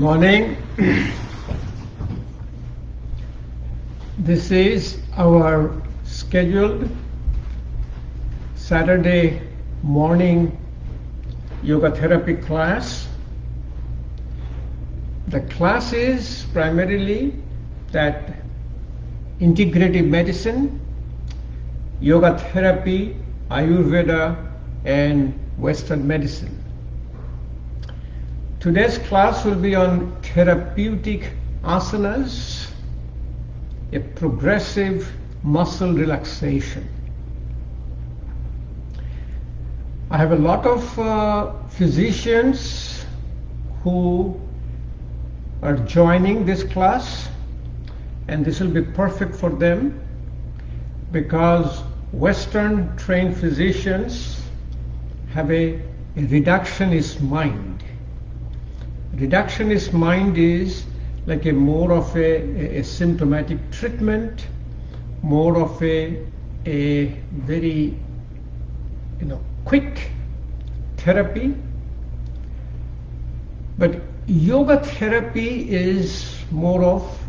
Morning. This is our scheduled Saturday morning yoga therapy class. The class is primarily that integrative medicine, yoga therapy, Ayurveda, and Western medicine. Today's class will be on therapeutic asanas, a progressive muscle relaxation. I have a lot of physicians who are joining this class, and this will be perfect for them because Western trained physicians have a reductionist mind. Reductionist mind is like a more of a symptomatic treatment, more of a very quick therapy. But yoga therapy is more of,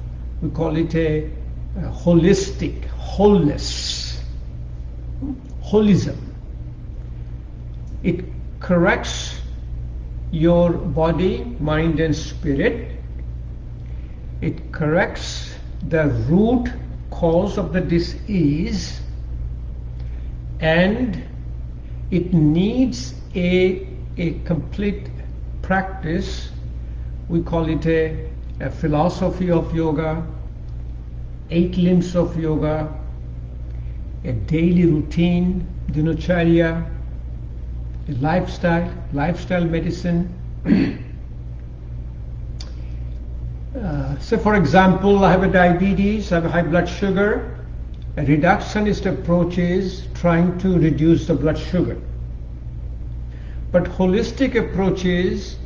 we call it a holistic, wholeness, holism. It corrects your body, mind and spirit. It corrects the root cause of the disease, and it needs a complete practice. We call it a philosophy of yoga, 8 limbs of yoga, a daily routine, dinacharya, a lifestyle medicine. So for example, I have a diabetes, I have a high blood sugar. A reductionist approach is trying to reduce the blood sugar. But holistic approach is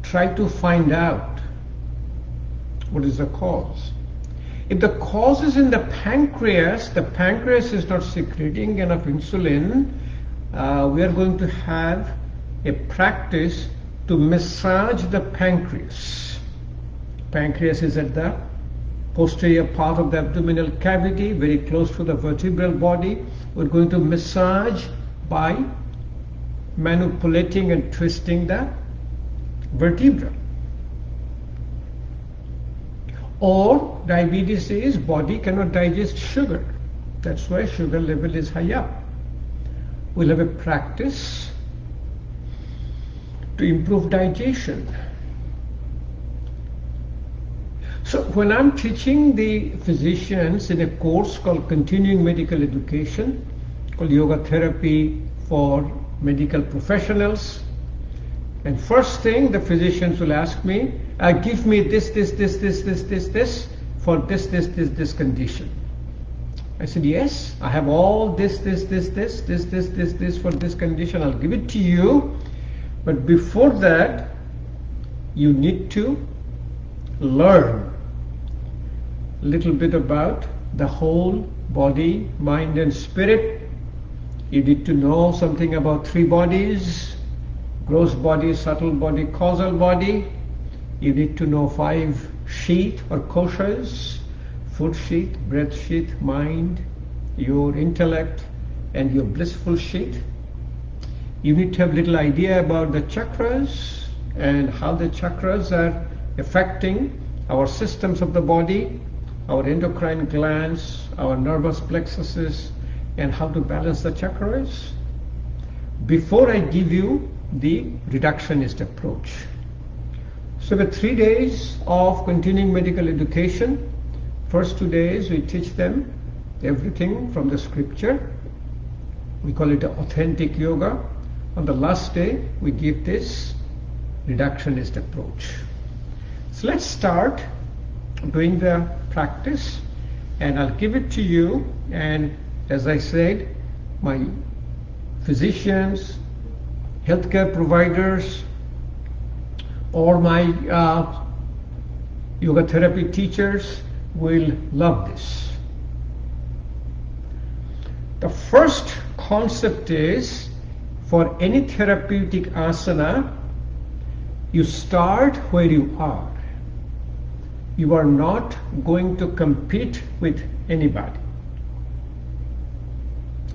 try to find out what is the cause. If the cause is in the pancreas is not secreting enough insulin, we are going to have a practice to massage the pancreas. Pancreas is at the posterior part of the abdominal cavity, very close to the vertebral body. We're going to massage by manipulating and twisting the vertebra. Or diabetes is body cannot digest sugar. That's why sugar level is high up. We'll have a practice to improve digestion. So when I'm teaching the physicians in a course called Continuing Medical Education, called Yoga Therapy for Medical Professionals, and first thing the physicians will ask me, give me this for this condition. I said, yes, I have all this for this condition. I'll give it to you. But before that, you need to learn a little bit about the whole body, mind and spirit. You need to know something about 3 bodies: gross body, subtle body, causal body. You need to know 5 sheath or koshas: food sheath, breath sheath, mind, your intellect, and your blissful sheath. You need to have little idea about the chakras and how the chakras are affecting our systems of the body, our endocrine glands, our nervous plexuses, and how to balance the chakras before I give you the reductionist approach. So the 3 days of continuing medical education, first 2 days we teach them everything from the scripture. We call it authentic yoga. On the last day we give this reductionist approach. So let's start doing the practice, and I'll give it to you. And as I said, my physicians, healthcare providers, or my yoga therapy teachers will love this. The first concept is, for any therapeutic asana, You start where you are. You are not going to compete with anybody.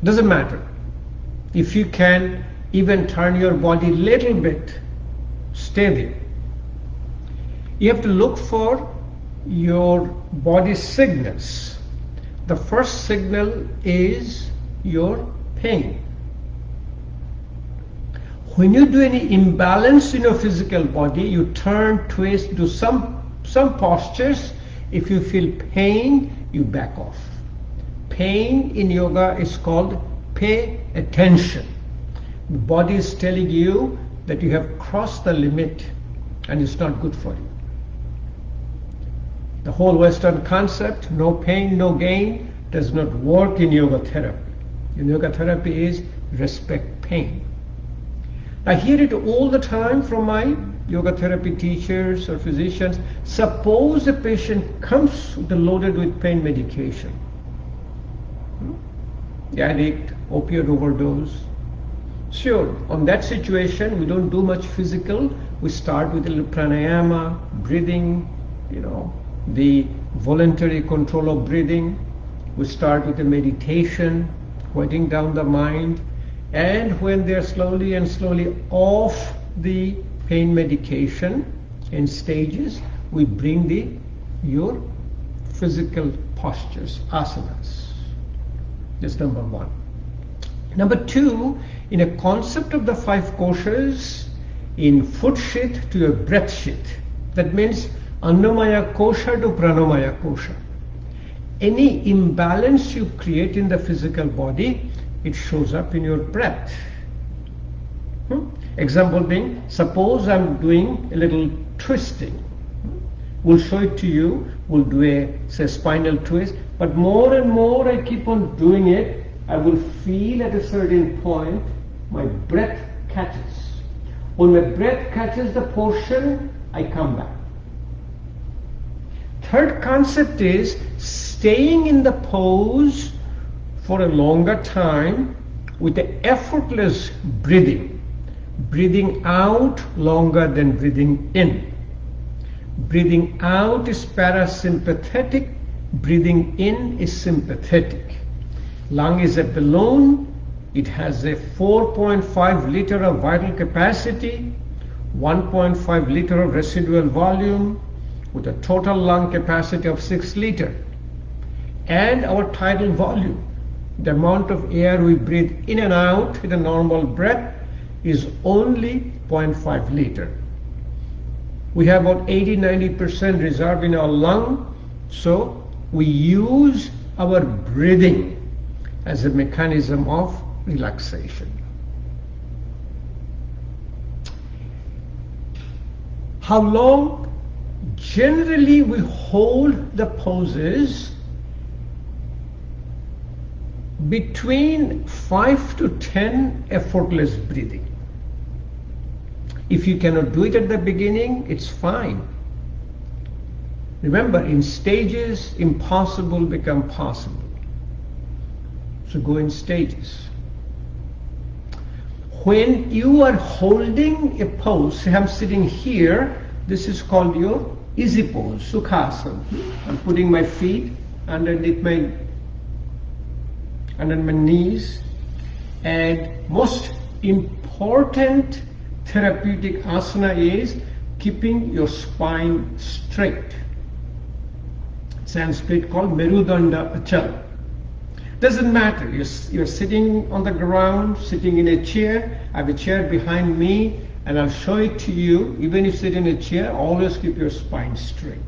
Doesn't matter. If you can even turn your body little bit, stay there. You have to look for your body signals. The first signal is your pain. When you do any imbalance in your physical body, you turn, twist, do some postures. If you feel pain, you back off. Pain in yoga is called pay attention. The body is telling you that you have crossed the limit and it's not good for you. The whole Western concept, no pain, no gain, does not work in yoga therapy. In yoga therapy is respect pain. I hear it all the time from my yoga therapy teachers or physicians. Suppose a patient comes loaded with pain medication. The addict, opioid overdose. Sure, on that situation, we don't do much physical. We start with a little pranayama, breathing, the voluntary control of breathing. We start with a meditation, quieting down the mind. And when they're slowly and slowly off the pain medication in stages, we bring your physical postures, asanas. That's number one. Number two, in a concept of the 5 koshas, in foot sheath to your breath sheath. That means Annamaya kosha to Pranamaya kosha. Any imbalance you create in the physical body, it shows up in your breath. Example being, suppose I'm doing a little twisting. We'll show it to you. We'll do a spinal twist. But more and more I keep on doing it, I will feel at a certain point my breath catches. When my breath catches the portion, I come back. Third concept is staying in the pose for a longer time with the effortless breathing. Breathing out longer than breathing in. Breathing out is parasympathetic, breathing in is sympathetic. Lung is a balloon. It has a 4.5 liter of vital capacity, 1.5 liter of residual volume, with a total lung capacity of 6 liter. And our tidal volume, the amount of air we breathe in and out with a normal breath, is only 0.5 liter. We have about 80-90% reserve in our lung, so we use our breathing as a mechanism of relaxation. How long? Generally we hold the poses between 5 to 10 effortless breathing. If you cannot do it at the beginning, it's fine. Remember, in stages, impossible become possible. So go in stages. When you are holding a pose, say I'm sitting here, this is called your easy pose, Sukhasana. I'm putting my feet underneath under my knees, and most important therapeutic asana is keeping your spine straight. Sanskrit called Merudanda Achala. Doesn't matter, you're sitting on the ground, sitting in a chair. I have a chair behind me and I'll show it to you. Even if you sit in a chair, always keep your spine straight.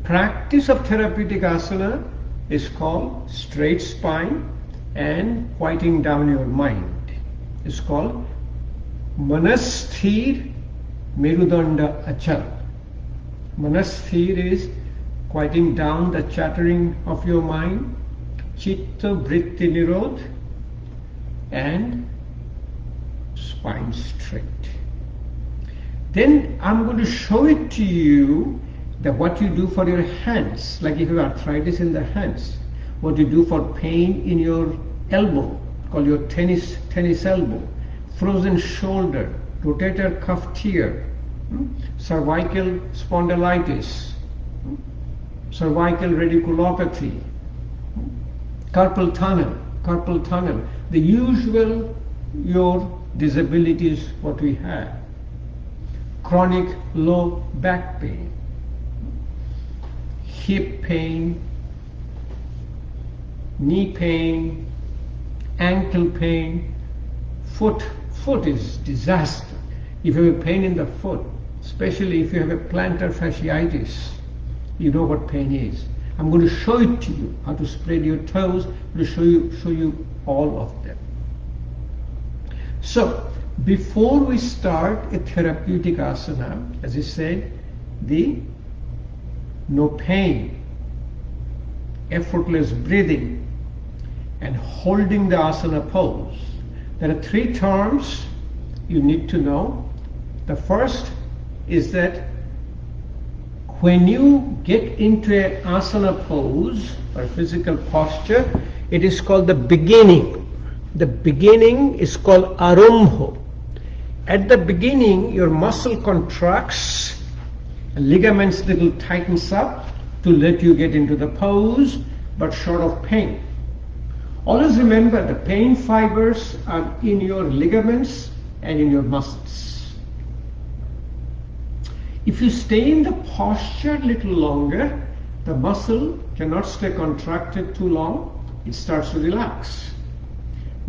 Practice of therapeutic asana is called straight spine and quieting down your mind. It's called Manasthir Merudanda Achala. Manasthir is quieting down the chattering of your mind, Chitta Vritti Nirodh, and spine straight. Then I'm going to show it to you that what you do for your hands, like if you have arthritis in the hands, what you do for pain in your elbow, called your tennis elbow, frozen shoulder, rotator cuff tear, cervical spondylitis, cervical radiculopathy, carpal tunnel, the usual your disabilities what we have, chronic low back pain, hip pain, knee pain, ankle pain, foot is disaster. If you have a pain in the foot, especially if you have a plantar fasciitis, you know what pain is. I'm going to show it to you, how to spread your toes, to show you all of them. So, before we start a therapeutic asana, as I said, the no pain, effortless breathing, and holding the asana pose. There are 3 terms you need to know. The first is that when you get into an asana pose or physical posture, it is called the beginning. The beginning is called ARAMBHA. At the beginning, your muscle contracts, ligaments little tightens up to let you get into the pose, but short of pain. Always remember, the pain fibers are in your ligaments and in your muscles. If you stay in the posture a little longer, the muscle cannot stay contracted too long. It starts to relax.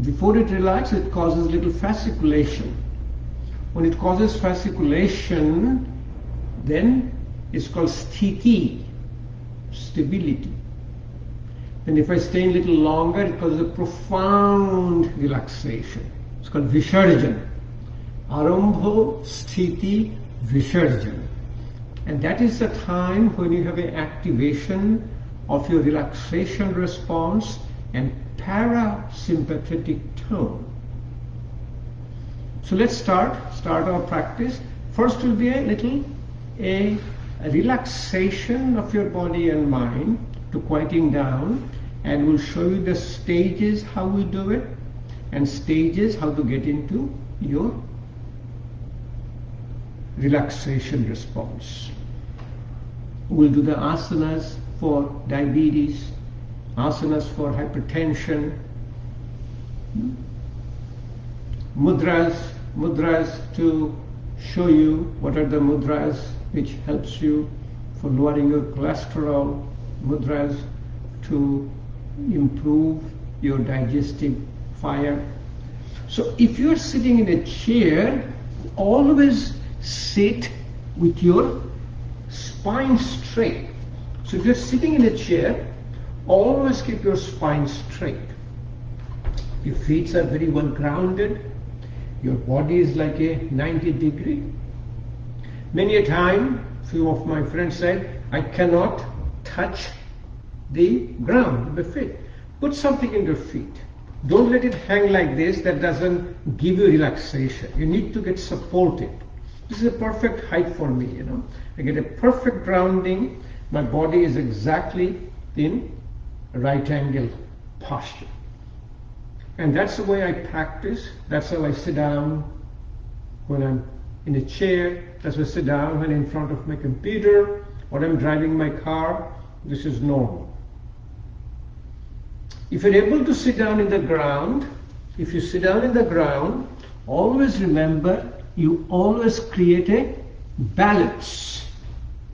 Before it relaxes, it causes little fasciculation. When it causes fasciculation, then it's called STHITI, stability. Then if I stay a little longer, it causes a profound relaxation. It's called BISHARJAN. ARAMBHA, STHITI, BISHARJAN. And that is the time when you have an activation of your relaxation response and parasympathetic tone. So let's start our practice. First will be a relaxation of your body and mind to quieting down, and we'll show you the stages how we do it and stages how to get into your relaxation response. We'll do the asanas for diabetes, asanas for hypertension, mudras to show you what are the mudras which helps you for lowering your cholesterol, mudras to improve your digestive fire. So if you're sitting in a chair, always sit with your spine straight. So if you're sitting in a chair, always keep your spine straight. Your feet are very well grounded. Your body is like a 90 degree. Many a time, few of my friends said, I cannot touch the ground, the feet. Put something in your feet. Don't let it hang like this. That doesn't give you relaxation. You need to get supported. This is a perfect height for me, you know. I get a perfect grounding. My body is exactly in right angle posture. And that's the way I practice. That's how I sit down when I'm in a chair. That's how I sit down when I'm in front of my computer or I'm driving my car. This is normal. If you're able to sit down in the ground, if you sit down in the ground, always remember you always create a balance.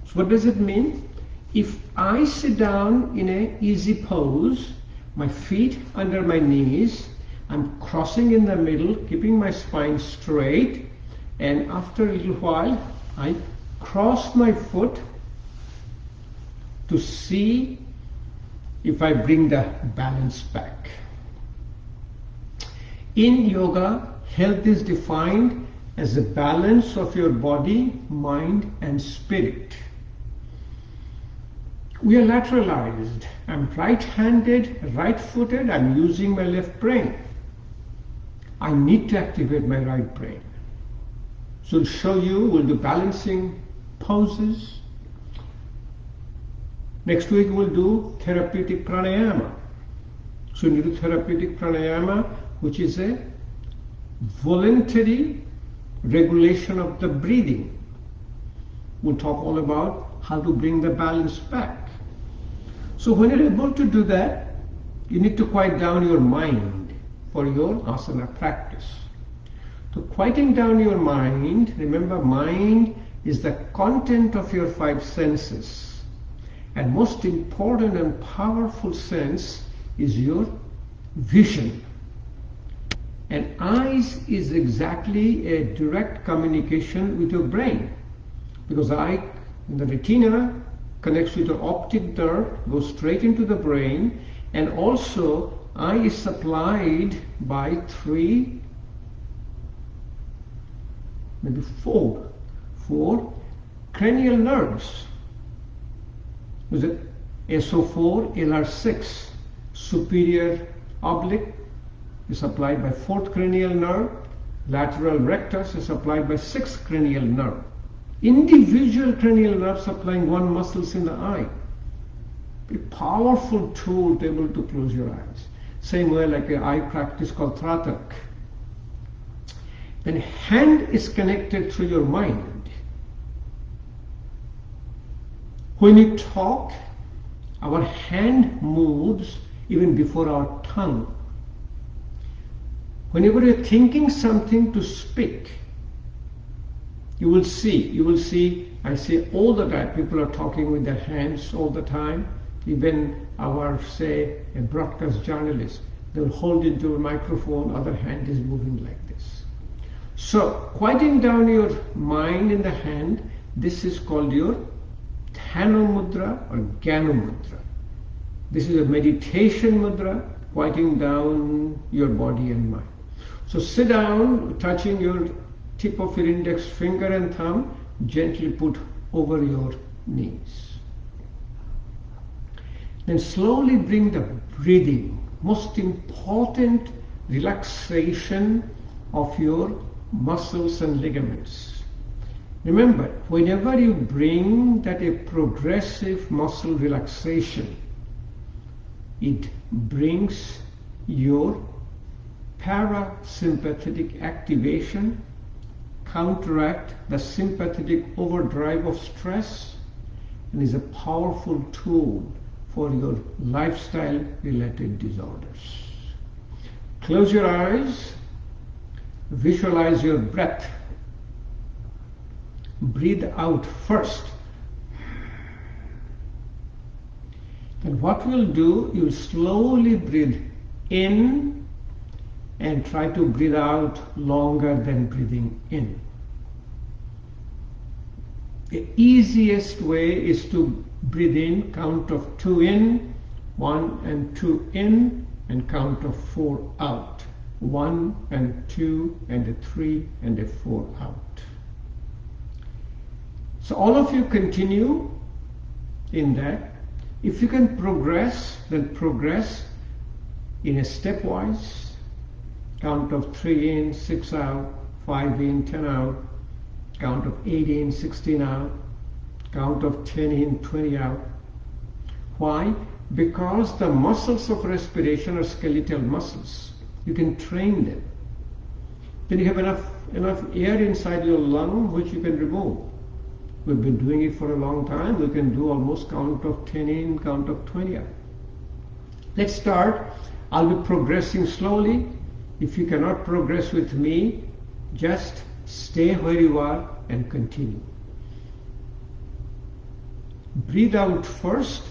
So what does it mean? If I sit down in an easy pose, my feet under my knees, I'm crossing in the middle, keeping my spine straight, and after a little while, I cross my foot to see if I bring the balance back. In yoga, health is defined as the balance of your body, mind, and spirit. We are lateralized. I'm right-handed, right-footed. I'm using my left brain. I need to activate my right brain. So we'll show you, we'll do balancing poses. Next week we'll do Therapeutic Pranayama. So we'll do Therapeutic Pranayama, which is a voluntary regulation of the breathing. We'll talk all about how to bring the balance back. So when you're able to do that, you need to quiet down your mind for your asana practice. So quieting down your mind, remember, mind is the content of your five senses. And most important and powerful sense is your vision. And eyes is exactly a direct communication with your brain. Because eye, the retina connects with the optic nerve, goes straight into the brain, and also eye is supplied by three, maybe four cranial nerves. Is it SO4, LR6, superior oblique is supplied by fourth cranial nerve, lateral rectus is supplied by sixth cranial nerve. Individual cranial nerves supplying one muscles in the eye. A powerful tool to be able to close your eyes. Same way like an eye practice called Tratak. Then hand is connected through your mind. When you talk, our hand moves even before our tongue. Whenever you're thinking something to speak, you will see, I see all the time, people are talking with their hands all the time. Even our, say, a broadcast journalist, they'll hold into a microphone, other hand is moving like this. So, quieting down your mind in the hand, this is called your Dhana Mudra or Jnana Mudra. This is a meditation mudra, quieting down your body and mind. So sit down, touching your tip of your index finger and thumb, gently put over your knees. Then slowly bring the breathing, most important relaxation of your muscles and ligaments. Remember, whenever you bring that a progressive muscle relaxation, it brings your parasympathetic activation, counteract the sympathetic overdrive of stress, and is a powerful tool for your lifestyle related disorders. Close your eyes, visualize your breath. Breathe out first. And what we'll do, you'll slowly breathe in and try to breathe out longer than breathing in. The easiest way is to breathe in, count of 2 in, 1 and 2 in, and count of 4 out. 1 and 2 and a 3 and a 4 out. So all of you continue in that. If you can progress, then progress in a stepwise. Count of 3 in, 6 out, 5 in, 10 out. Count of 8 in, 16 out. Count of 10 in, 20 out. Why? Because the muscles of respiration are skeletal muscles. You can train them. Then you have enough air inside your lung which you can remove. We've been doing it for a long time. We can do almost count of 10 in, count of 20 out. Let's start. I'll be progressing slowly. If you cannot progress with me, just stay where you are and continue. Breathe out first.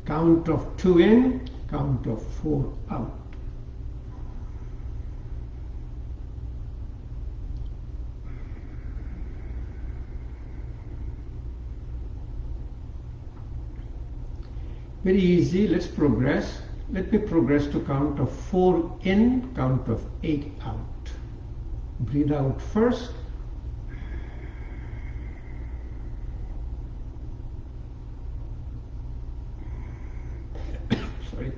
Count of 2 in, count of 4 out. Very easy, let's progress. Let me progress to count of 4 in, count of 8 out. Breathe out first. Sorry.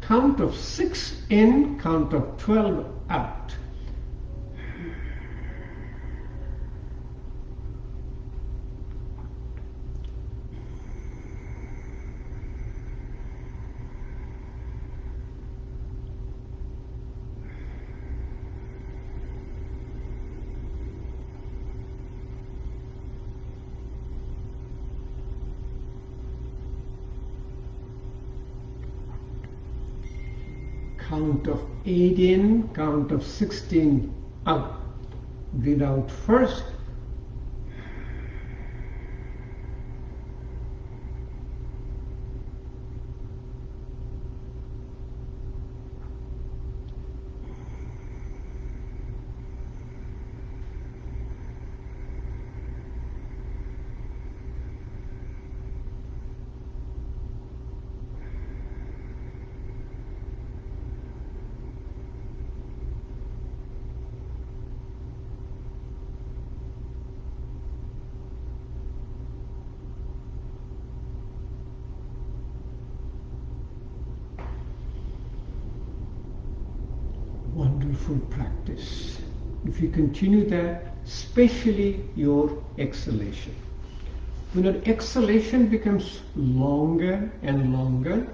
Count of 6 in, count of 12 out. Count of 8 in, count of 16 out. Breathe out first. Wonderful practice. If you continue that, especially your exhalation. When your exhalation becomes longer and longer,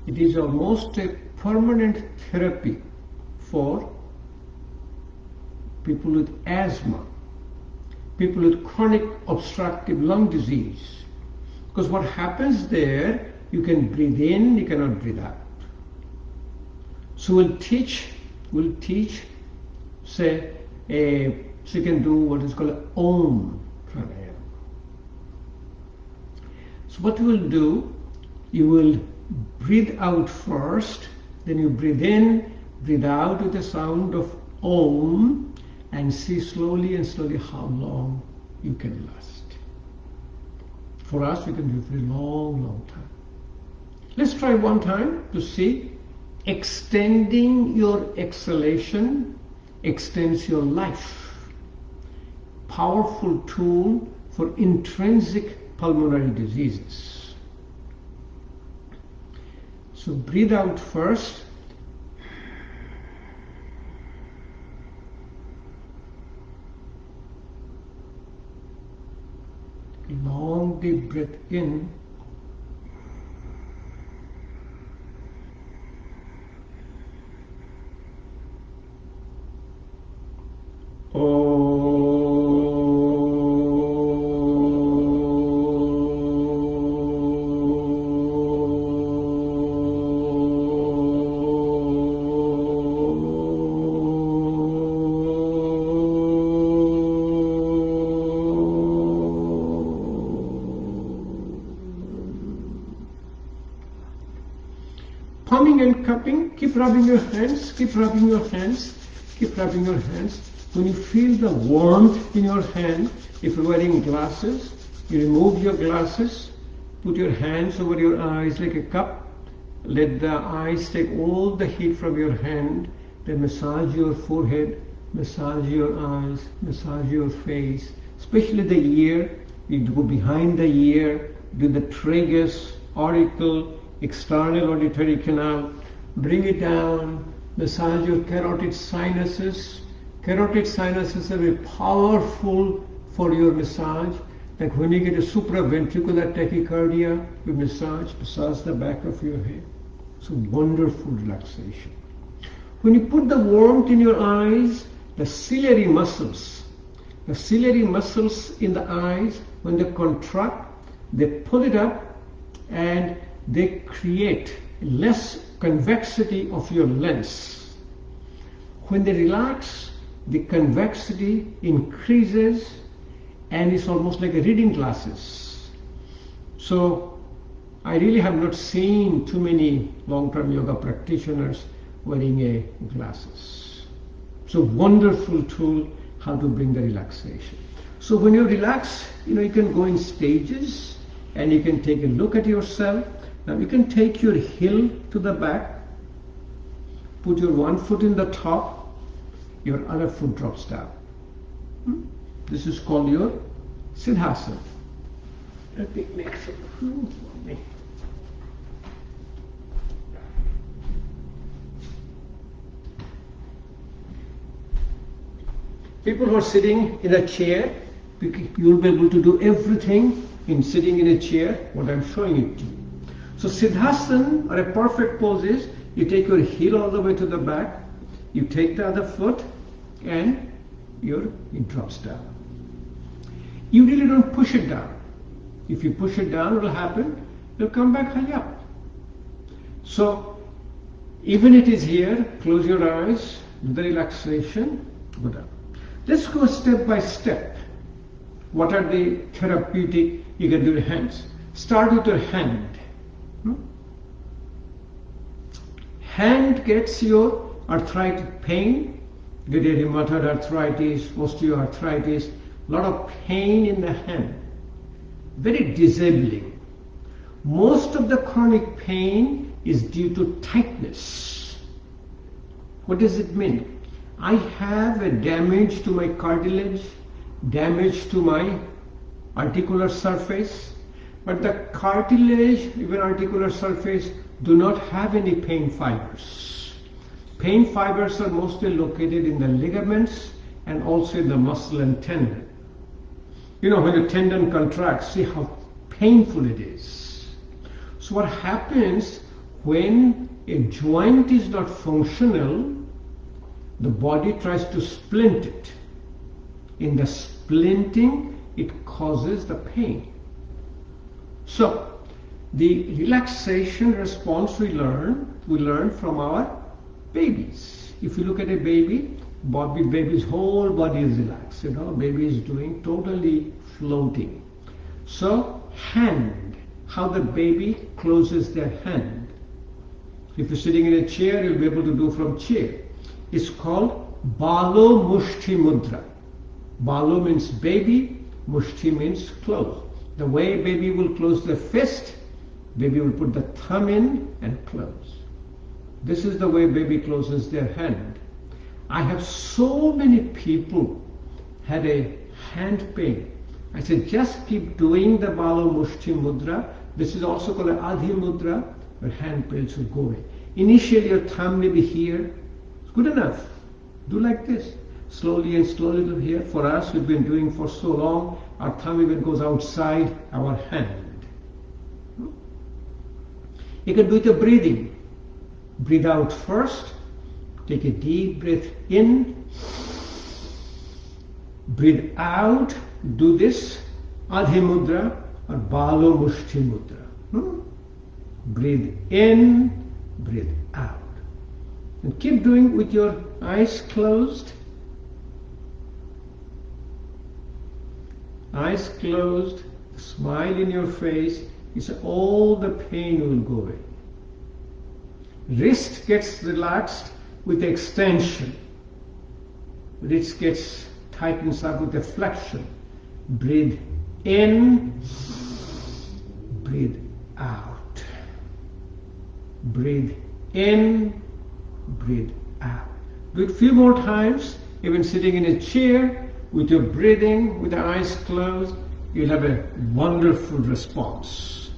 it is almost a permanent therapy for people with asthma, people with chronic obstructive lung disease. Because what happens there, you can breathe in, you cannot breathe out. So we'll teach, say, so you can do what is called an Om Pranayama. So what you will do, you will breathe out first, then you breathe in, breathe out with the sound of Om, and see slowly and slowly how long you can last. For us, we can do it for a long, long time. Let's try one time to see. Extending your exhalation extends your life. Powerful tool for intrinsic pulmonary diseases. So breathe out first. Long deep breath in. Pumping and cupping, keep rubbing your hands, keep rubbing your hands, keep rubbing your hands. When you feel the warmth in your hand, if you're wearing glasses, you remove your glasses, put your hands over your eyes like a cup, let the eyes take all the heat from your hand, then massage your forehead, massage your eyes, massage your face, especially the ear. You go behind the ear, do the tragus, auricle, external auditory canal, bring it down, massage your carotid sinuses. Carotid sinuses are very powerful for your massage. Like when you get a supraventricular tachycardia, you massage the back of your head. So wonderful relaxation. When you put the warmth in your eyes, the ciliary muscles in the eyes, when they contract, they pull it up and they create less convexity of your lens. When they relax, the convexity increases and it's almost like a reading glasses. So I really have not seen too many long-term yoga practitioners wearing glasses. So wonderful tool how to bring the relaxation. So when you relax, you can go in stages and you can take a look at yourself. Now you can take your heel to the back, put your one foot in the top, your other foot drops down. This is called your Siddhasana. Let me make some room for me. People who are sitting in a chair, you'll be able to do everything in sitting in a chair, what I'm showing it to you. So Siddhasana, or a perfect pose, is you take your heel all the way to the back, you take the other foot, and it drops down. You really don't push it down. If you push it down, what will happen? It'll come back high up. So, even it is here, close your eyes, do the relaxation, go down. Let's go step by step. What are the therapeutic? You can do your hands. Start with your hand. Hand gets your arthritic pain, get a rheumatoid arthritis, osteoarthritis, a lot of pain in the hand. Very disabling. Most of the chronic pain is due to tightness. What does it mean? I have a damage to my cartilage, damage to my articular surface, but the cartilage, even articular surface, do not have any pain fibers. Pain fibers are mostly located in the ligaments and also in the muscle and tendon. You know, when the tendon contracts, see how painful it is. So what happens when a joint is not functional, the body tries to splint it. In the splinting, it causes the pain. So, the relaxation response we learn from our babies. If you look at a baby's whole body is relaxed. Baby is doing totally floating. So, hand, how the baby closes their hand. If you're sitting in a chair, you'll be able to do from chair. It's called Balo Mushti Mudra. Balo means baby, Mushti means close. The way baby will close the fist, baby will put the thumb in and close. This is the way baby closes their hand. I have so many people had a hand pain. I said, just keep doing the Balo Mushti Mudra. This is also called an Adhi Mudra, where hand pains will go away. Initially your thumb may be here. It's good enough. Do like this. Slowly and slowly to here. For us, we've been doing for so long, our thumb even goes outside our hand. You can do the breathing. Breathe out first. Take a deep breath in. Breathe out. Do this Adhi Mudra or Balo Mushti Mudra. Breathe in, breathe out. And keep doing with your eyes closed. Eyes closed, smile in your face. You say all the pain will go away. Wrist gets relaxed with extension. Wrist gets tightens up with a flexion. Breathe in, breathe out. Breathe in, breathe out. Do it a few more times, even sitting in a chair, with your breathing, with the eyes closed, you'll have a wonderful response.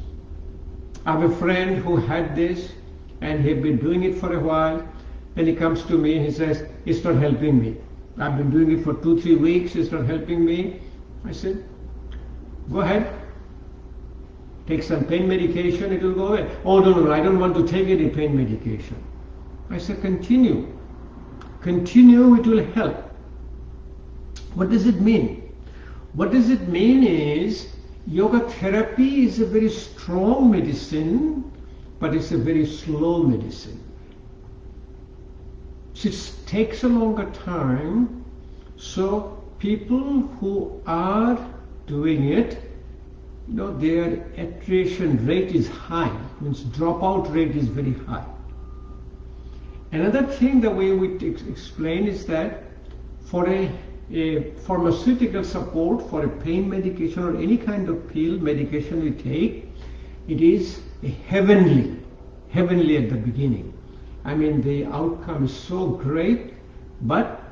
I have a friend who had this, and he'd been doing it for a while. Then he comes to me and he says, it's not helping me. I've been doing it for 2-3 weeks, it's not helping me. I said, go ahead. Take some pain medication, it will go away. Oh, no, I don't want to take any pain medication. I said, continue. Continue, it will help. What does it mean? What does it mean is, yoga therapy is a very strong medicine, but it's a very slow medicine. It takes a longer time, so people who are doing it, their attrition rate is high, means dropout rate is very high. Another thing, the way we explain is that for a pharmaceutical support, for a pain medication or any kind of pill medication we take, it is a heavenly at the beginning. I mean, the outcome is so great, but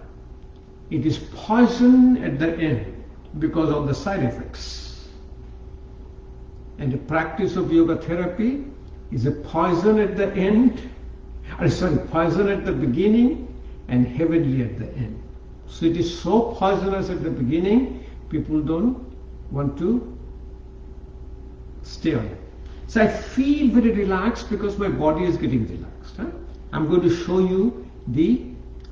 it is poison at the end because of the side effects. And the practice of yoga therapy is a poison at the end, poison at the beginning and heavenly at the end. So it is so poisonous at the beginning, people don't want to stay on it. So I feel very relaxed because my body is getting relaxed. I'm going to show you the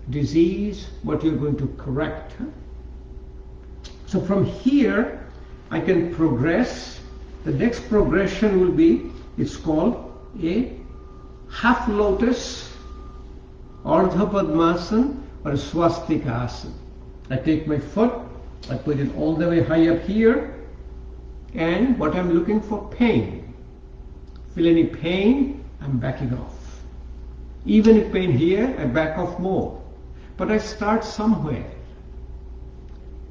disease, what you're going to correct. So from here, I can progress. The next progression will be, it's called a half lotus, Ardha Padmasana, or a Swastika Asana. I take my foot, I put it all the way high up here, and what I'm looking for, pain. Feel any pain, I'm backing off. Even if pain here, I back off more. But I start somewhere.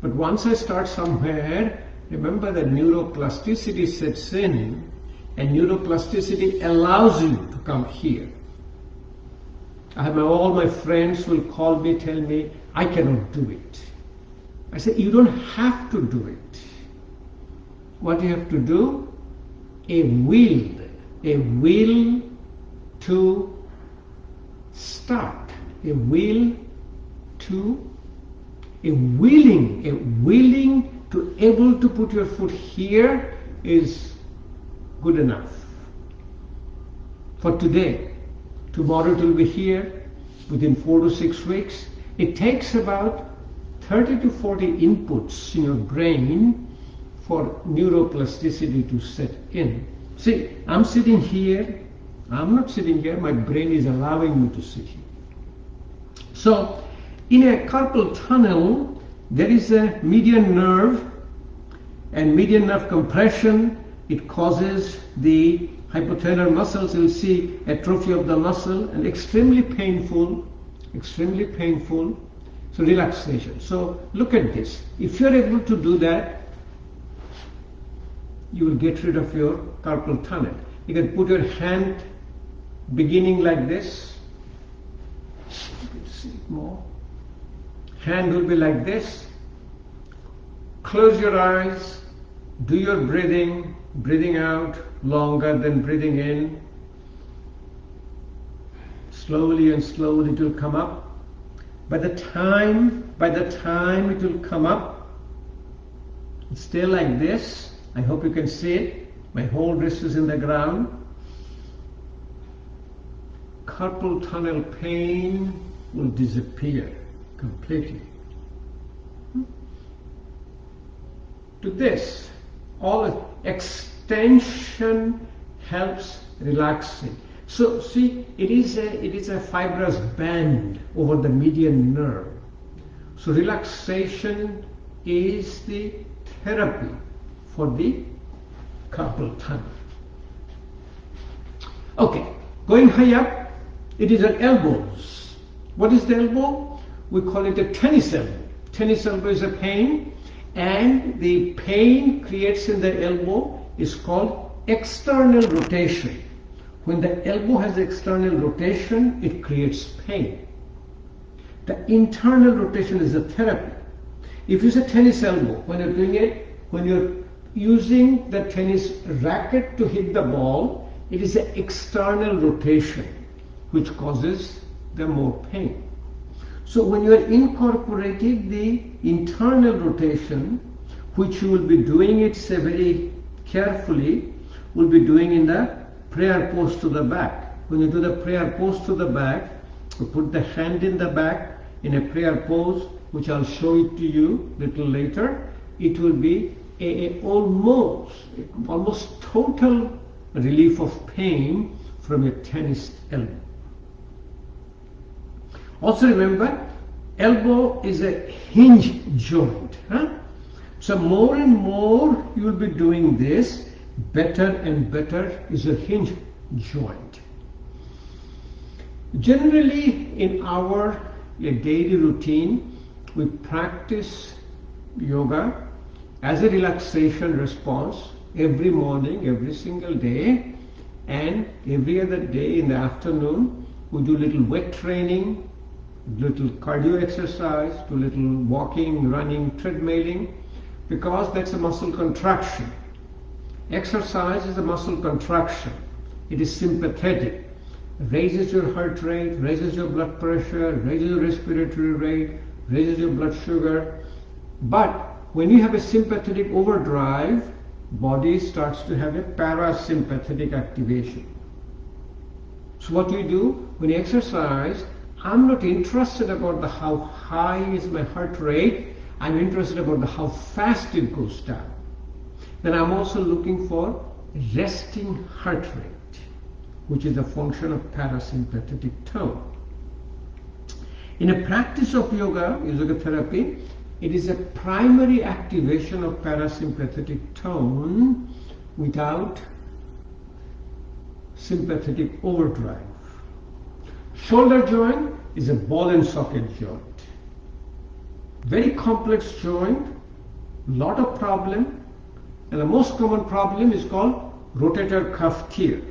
But once I start somewhere, remember that neuroplasticity sets in, and neuroplasticity allows you to come here. I have all my friends will call me, tell me, I cannot do it. I say, you don't have to do it. What you have to do? A will to start, a willing to able to put your foot here is good enough for today. Tomorrow it will be here within 4 to 6 weeks. It takes about 30 to 40 inputs in your brain for neuroplasticity to set in. See, I'm sitting here, I'm not sitting here, my brain is allowing me to sit here. So, in a carpal tunnel, there is a median nerve, and median nerve compression, it causes the hypothelar muscles, you'll see atrophy of the muscle, and extremely painful. So relaxation. So look at this. If you're able to do that, you will get rid of your carpal tunnel. You can put your hand beginning like this. You can see it more. Hand will be like this. Close your eyes. Do your breathing out longer than breathing in. Slowly and slowly it will come up. By the time it will come up, stay like this. I hope you can see it. My whole wrist is in the ground. Carpal tunnel pain will disappear completely. To this, all extension helps relaxing. So see, it is a fibrous band over the median nerve. So relaxation is the therapy for the carpal tunnel. Okay, going high up, it is at elbows. What is the elbow? We call it a tennis elbow. Tennis elbow is a pain, and the pain creates in the elbow is called external rotation. When the elbow has external rotation, it creates pain. The internal rotation is a therapy. If you say tennis elbow, when you're doing it, when you're using the tennis racket to hit the ball, it is an external rotation which causes the more pain. So when you are incorporating the internal rotation, which you will be doing it very carefully, will be doing in the prayer pose to the back. When you do the prayer pose to the back, you put the hand in the back in a prayer pose, which I'll show it to you a little later. It will be almost total relief of pain from a tennis elbow. Also remember, elbow is a hinge joint. So more and more you will be doing this, better and better is a hinge joint. Generally in our daily routine, we practice yoga as a relaxation response every morning, every single day, and every other day in the afternoon we do little weight training, little cardio exercise, do little walking, running, treadmilling, because that's a muscle contraction. Exercise is a muscle contraction. It is sympathetic. Raises your heart rate, raises your blood pressure, raises your respiratory rate, raises your blood sugar. But when you have a sympathetic overdrive, body starts to have a parasympathetic activation. So what we do when you exercise, I'm not interested about how high is my heart rate, I'm interested about how fast it goes down. Then I'm also looking for resting heart rate, which is a function of parasympathetic tone. In a practice of yoga therapy, it is a primary activation of parasympathetic tone without sympathetic overdrive. Shoulder joint is a ball and socket joint. Very complex joint, lot of problem, and the most common problem is called rotator cuff tear.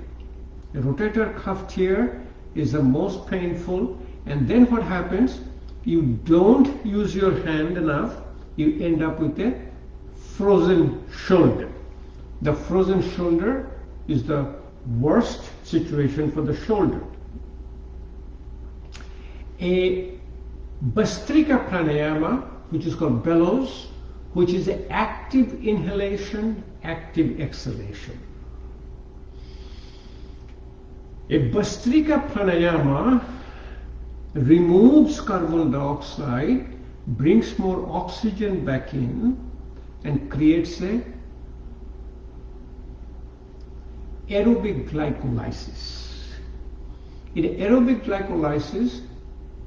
The rotator cuff tear is the most painful, and then what happens? You don't use your hand enough, you end up with a frozen shoulder. The frozen shoulder is the worst situation for the shoulder. A Bhastrika Pranayama, which is called bellows, which is an active inhalation, active exhalation. A Bhastrika Pranayama removes carbon dioxide, brings more oxygen back in, and creates a aerobic glycolysis. In aerobic glycolysis,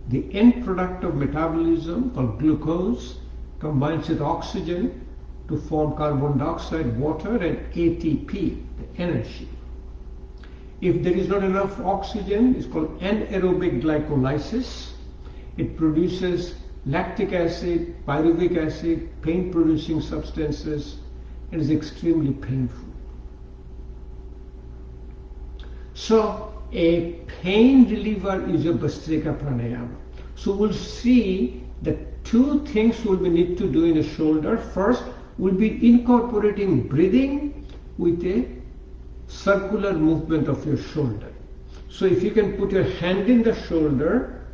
the end product of metabolism, called glucose, combines with oxygen to form carbon dioxide, water, and ATP, the energy. If there is not enough oxygen, it's called anaerobic glycolysis. It produces lactic acid, pyruvic acid, pain-producing substances, and is extremely painful. So a pain reliever is a Bhastrika Pranayama. So we'll see the two things we need to do in the shoulder. First, we'll be incorporating breathing with a circular movement of your shoulder. So if you can put your hand in the shoulder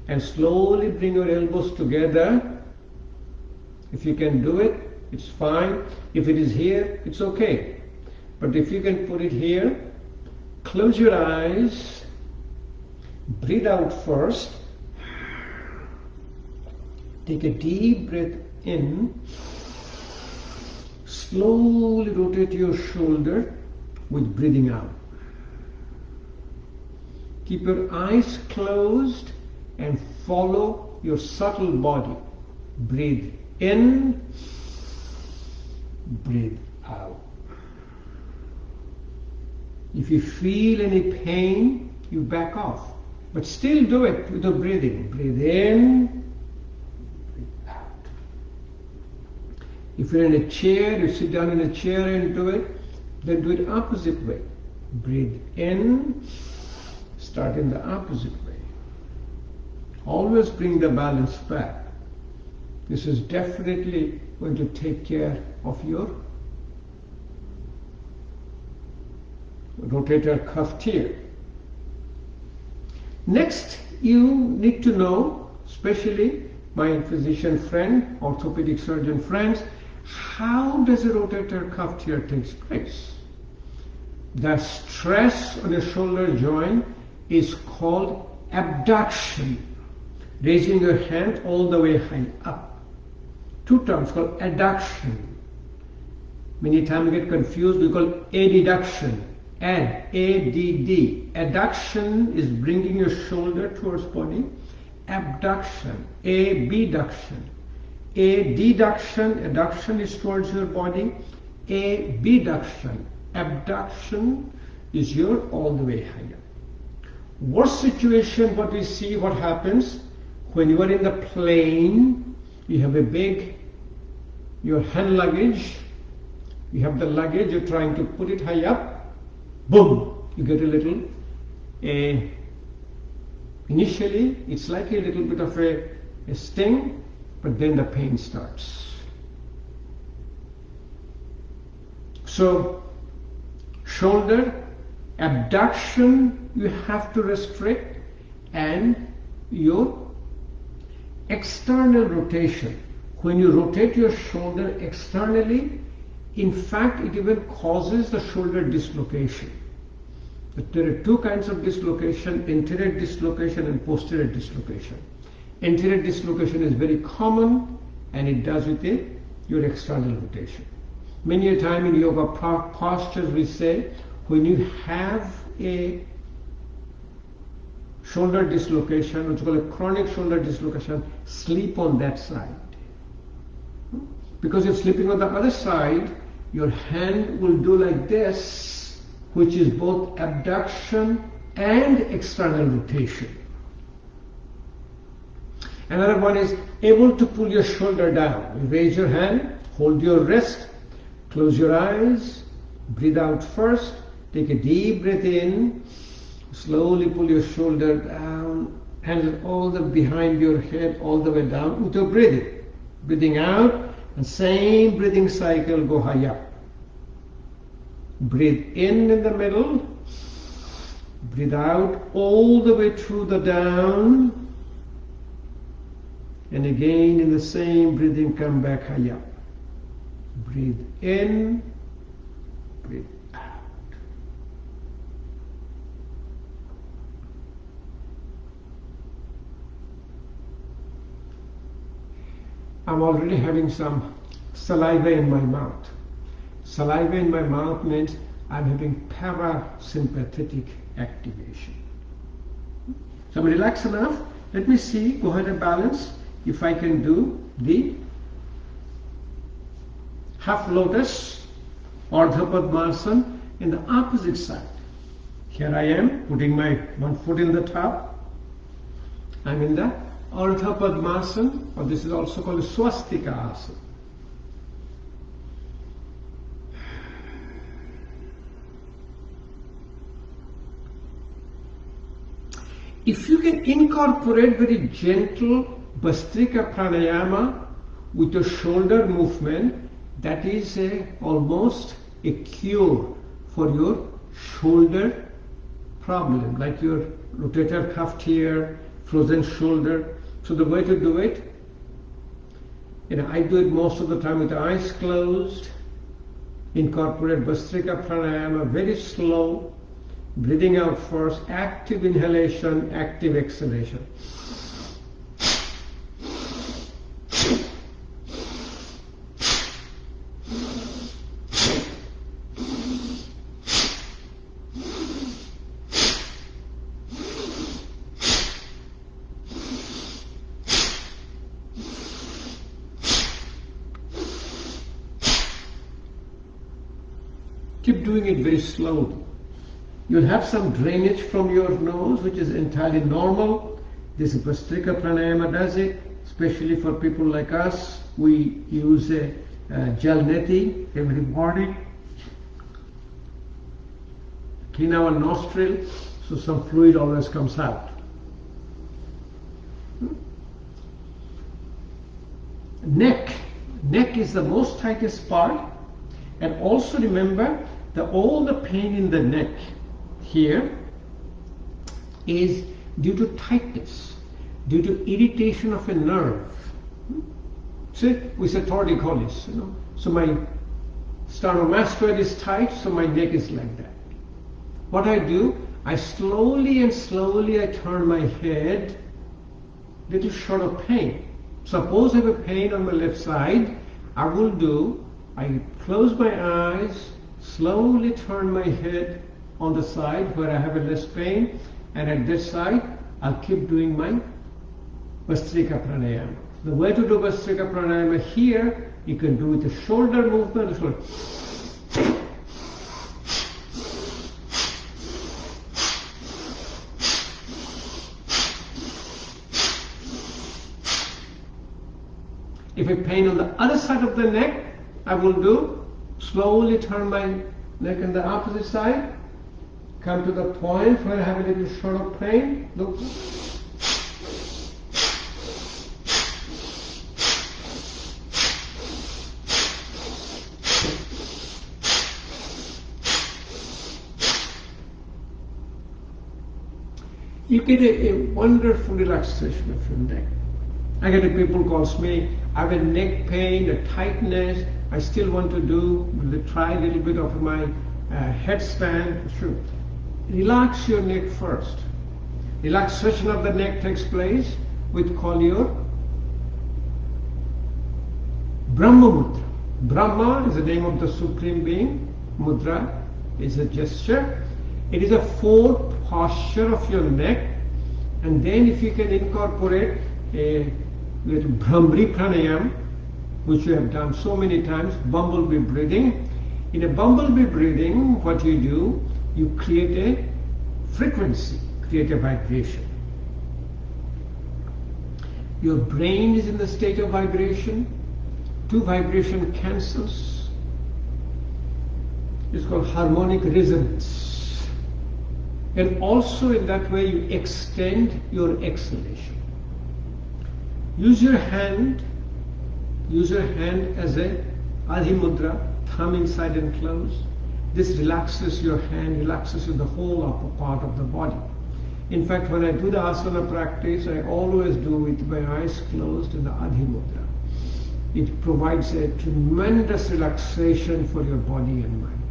and slowly bring your elbows together, if you can do it, it's fine. If it is here, it's okay. But if you can put it here, close your eyes, breathe out first, take a deep breath in, slowly rotate your shoulder with breathing out. Keep your eyes closed and follow your subtle body. Breathe in, breathe out. If you feel any pain, you back off. But still do it with the breathing. Breathe in, breathe out. If you're in a chair, you sit down in a chair and do it, then do it opposite way. Breathe in, start in the opposite way. Always bring the balance back. This is definitely going to take care of your rotator cuff tear. Next, you need to know, especially my physician friend, orthopedic surgeon friends, how does a rotator cuff tear takes place? The stress on the shoulder joint is called abduction, raising your hand all the way high up. Two terms called adduction. Many times we get confused, we call adduction. ADD. Adduction is bringing your shoulder towards body. Abduction, abduction. Adduction is towards your body. Abduction, abduction is your all the way higher. Worst situation, what we see, what happens when you are in the plane, you have a big, your hand luggage, you have the luggage, you're trying to put it high up, boom, you get a little, initially it's like a little bit of a sting, but then the pain starts. So, shoulder, abduction you have to restrict, and your external rotation. When you rotate your shoulder externally, in fact, it even causes the shoulder dislocation. But there are two kinds of dislocation, anterior dislocation and posterior dislocation. Anterior dislocation is very common, and it does with your external rotation. Many a time in yoga postures we say, when you have a shoulder dislocation, which is called a chronic shoulder dislocation, sleep on that side. Because if sleeping on the other side, your hand will do like this, which is both abduction and external rotation. Another one is able to pull your shoulder down. You raise your hand, hold your wrist, close your eyes, breathe out first, take a deep breath in, slowly pull your shoulder down, hands all the behind your head, all the way down with your breathing. Breathing out, and same breathing cycle, go high up. Breathe in the middle, breathe out all the way through the down, and again in the same breathing come back high up. Breathe in, breathe out. I'm already having some saliva in my mouth. Saliva in my mouth means I'm having parasympathetic activation. So I'm relaxed enough. Let me see, go ahead and balance. If I can do the half lotus Ardha Padmasana in the opposite side. Here I am, putting my one foot in the top. I'm in the Ardha Padmasana, or this is also called a Swastika Asana. If you can incorporate very gentle Bhastrika Pranayama with your shoulder movement, that is almost a cure for your shoulder problem, like your rotator cuff tear, frozen shoulder. So the way to do it, I do it most of the time with the eyes closed, incorporate Bhastrika Pranayama, very slow, breathing out first, active inhalation, active exhalation. Keep doing it very slowly. You'll have some drainage from your nose, which is entirely normal. This Bhastrika Pranayama does it, especially for people like us. We use a gel neti every morning. Clean our nostril, so some fluid always comes out. Neck is the most tightest part. And also remember that all the pain in the neck here is due to tightness, due to irritation of a nerve. See, we say torticollis, So my sternomastoid is tight, so my neck is like that. What I do, I slowly I turn my head, little short of pain. Suppose I have a pain on my left side, I close my eyes, slowly turn my head on the side where I have a less pain, and at this side, I'll keep doing my Bhastrika Pranayama. The way to do Bhastrika Pranayama here, you can do with the shoulder movement. If a pain on the other side of the neck, I will do slowly turn my neck on the opposite side, come to the point where I have a little short of pain. Look. You get a wonderful relaxation of your neck. I get people calls me, I have a neck pain, a tightness, I still want to try a little bit of my headstand. Sure. Relax your neck first. Relaxation of the neck takes place with call your Brahma Mudra. Brahma is the name of the Supreme Being. Mudra is a gesture. It is a fourth posture of your neck. And then if you can incorporate a little Bumblebee Pranayama, which you have done so many times, Bumblebee Breathing. In a Bumblebee Breathing, what you do, you create a frequency, create a vibration. Your brain is in the state of vibration. Two vibration cancels. It's called harmonic resonance. And also in that way you extend your exhalation. Use your hand as a Adhi Mudra, thumb inside and close. This relaxes your hand, relaxes the whole upper part of the body. In fact, when I do the asana practice, I always do with my eyes closed in the Adhi Mudra. It provides a tremendous relaxation for your body and mind.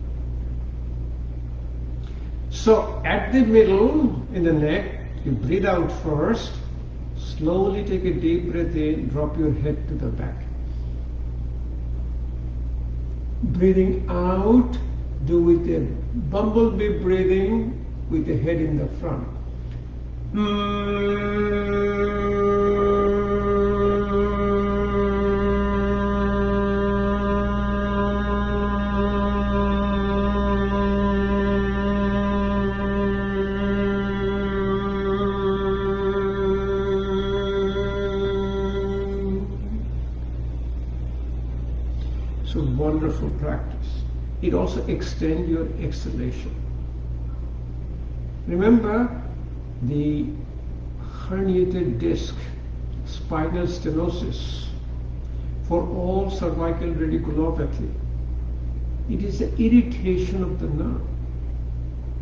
So, at the middle, in the neck, you breathe out first. Slowly take a deep breath in, drop your head to the back. Breathing out, do with a bumblebee breathing with the head in the front. So wonderful practice. It also extends your exhalation. Remember the herniated disc, spinal stenosis, for all cervical radiculopathy. It is the irritation of the nerve.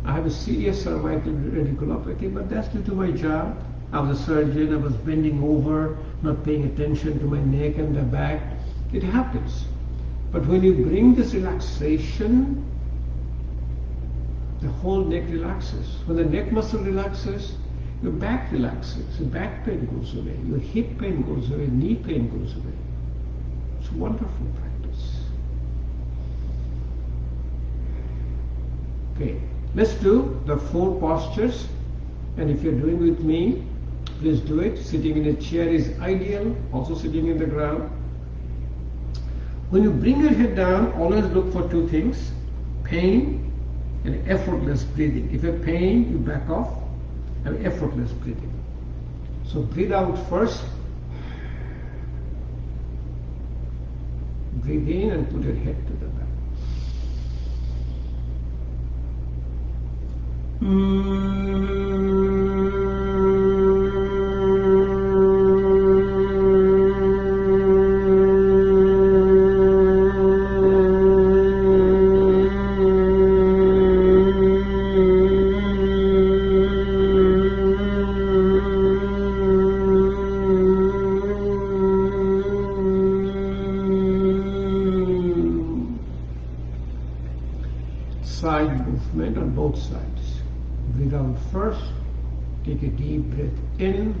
I have a serious cervical radiculopathy, but that's due to my job. I was a surgeon, I was bending over, not paying attention to my neck and the back. It happens. But when you bring this relaxation, the whole neck relaxes. When the neck muscle relaxes, your back relaxes. Your back pain goes away. Your hip pain goes away. Knee pain goes away. It's a wonderful practice. Okay, let's do the 4 postures. And if you're doing with me, please do it. Sitting in a chair is ideal. Also sitting in the ground. When you bring your head down, always look for 2 things, pain and effortless breathing. If you have pain, you back off, and effortless breathing. So breathe out first, breathe in and put your head to the back. Side movement on both sides. Breathe out first, take a deep breath in.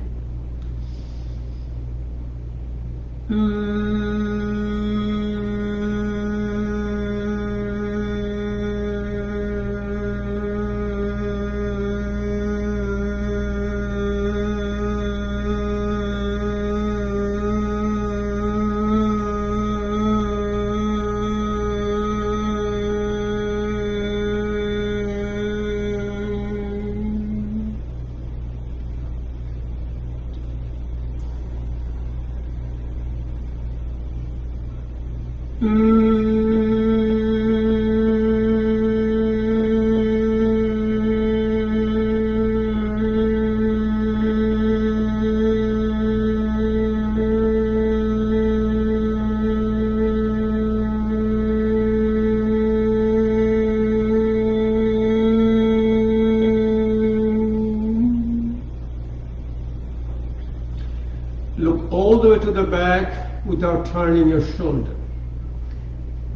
all the way to the back without turning your shoulder.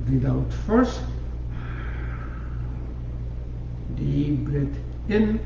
Breathe out first. Deep breath in.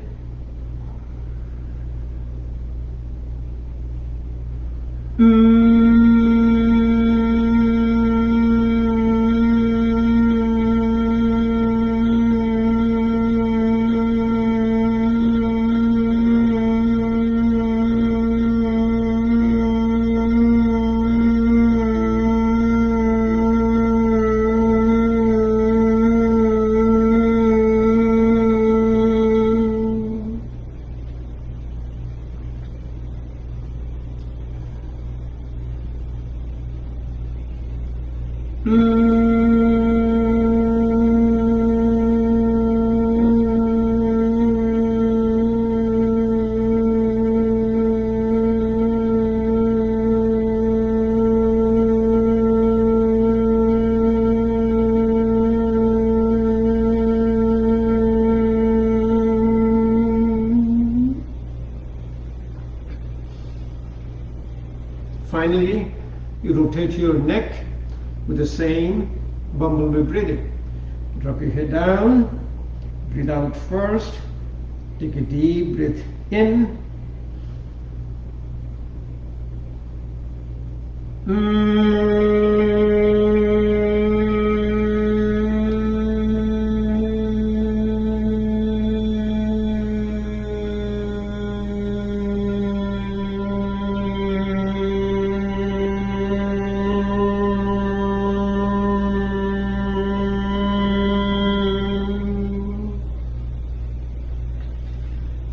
Finally, you rotate your neck with the same bumblebee breathing. Drop your head down, breathe out first, take a deep breath in.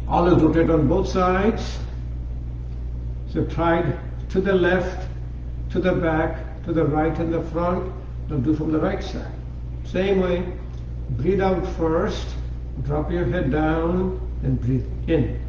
Always rotate on both sides. So try to the left, to the back, to the right and the front. Now do from the right side. Same way. Breathe out first. Drop your head down and breathe in.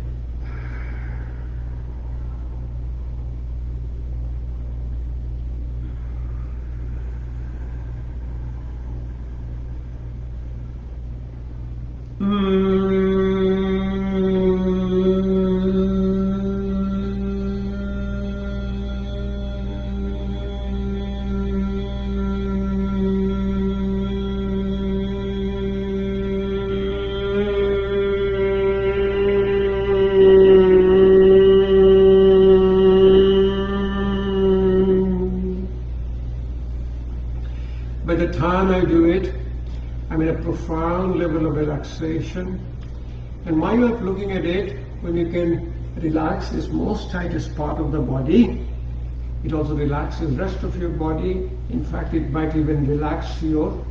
By the time I do it, I'm in a profound level of relaxation. And my way of looking at it, when you can relax this most tightest part of the body, it also relaxes the rest of your body. In fact, it might even relax your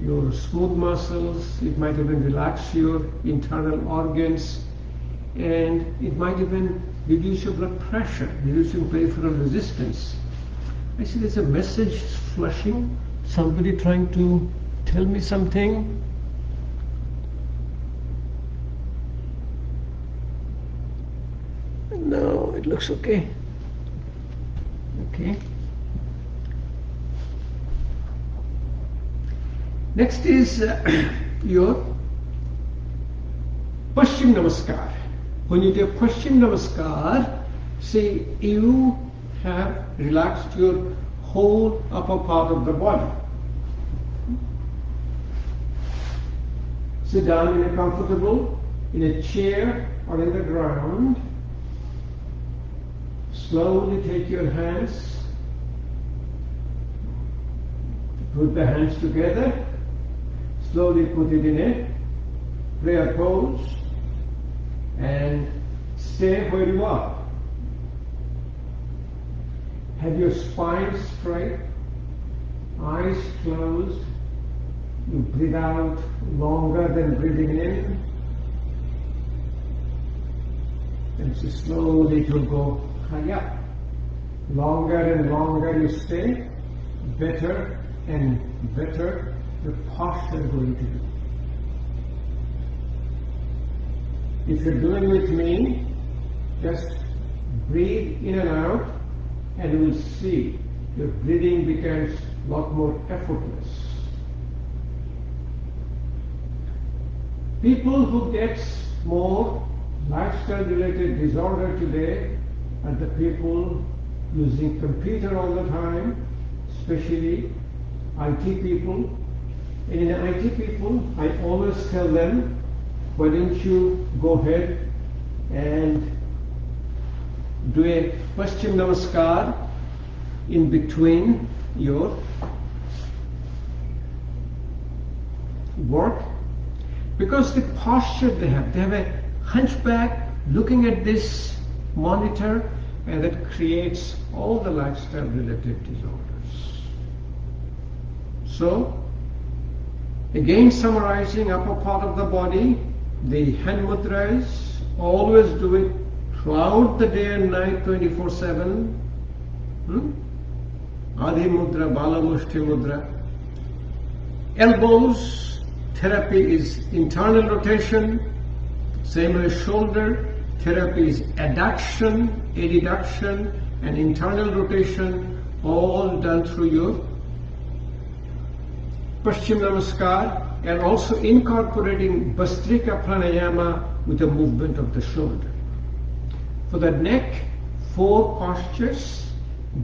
smooth muscles, it might even relax your internal organs, and it might even reduce your blood pressure, reducing peripheral resistance. I see there's a message flashing. Somebody trying to tell me something? No, it looks okay. Okay. Next is your Paschim Namaskar. When you do Paschim Namaskar, say you have relaxed your whole upper part of the body. Sit down in a comfortable, in a chair or in the ground. Slowly take your hands, put the hands together, slowly put it in a prayer pose and stay where you are. Have your spine straight, eyes closed. You breathe out longer than breathing in. And so slowly it will go higher. Longer and longer you stay, better and better the posture is going to be. If you're doing with me, just breathe in and out, and you will see your breathing becomes a lot more effortless. People who get more lifestyle related disorder today are the people using computer all the time, especially IT people. And in IT people, I always tell them, why don't you go ahead and do a Paschim Namaskar in between your work, because the posture they have a hunchback looking at this monitor, and that creates all the lifestyle related disorders. So again, summarizing, upper part of the body, the hand mudras, always do it throughout the day and night, 24/7. Adi mudra, bala mushti mudra. Elbows, therapy is internal rotation, same as shoulder. Therapy is adduction, adduction, and internal rotation, all done through your Paschim Namaskar, and also incorporating Bhastrika Pranayama with the movement of the shoulder. For the neck, 4 postures,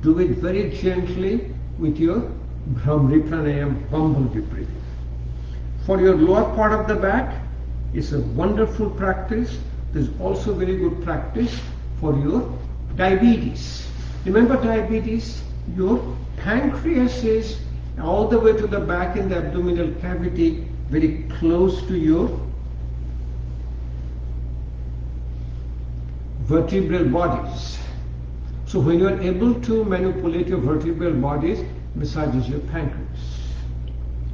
do it very gently with your Bhramari Pranayama, Bumblebee Breathing. For your lower part of the back, it's a wonderful practice. There's also very good practice for your diabetes. Remember diabetes, your pancreas is all the way to the back in the abdominal cavity, very close to your vertebral bodies. So when you are able to manipulate your vertebral bodies, massages your pancreas.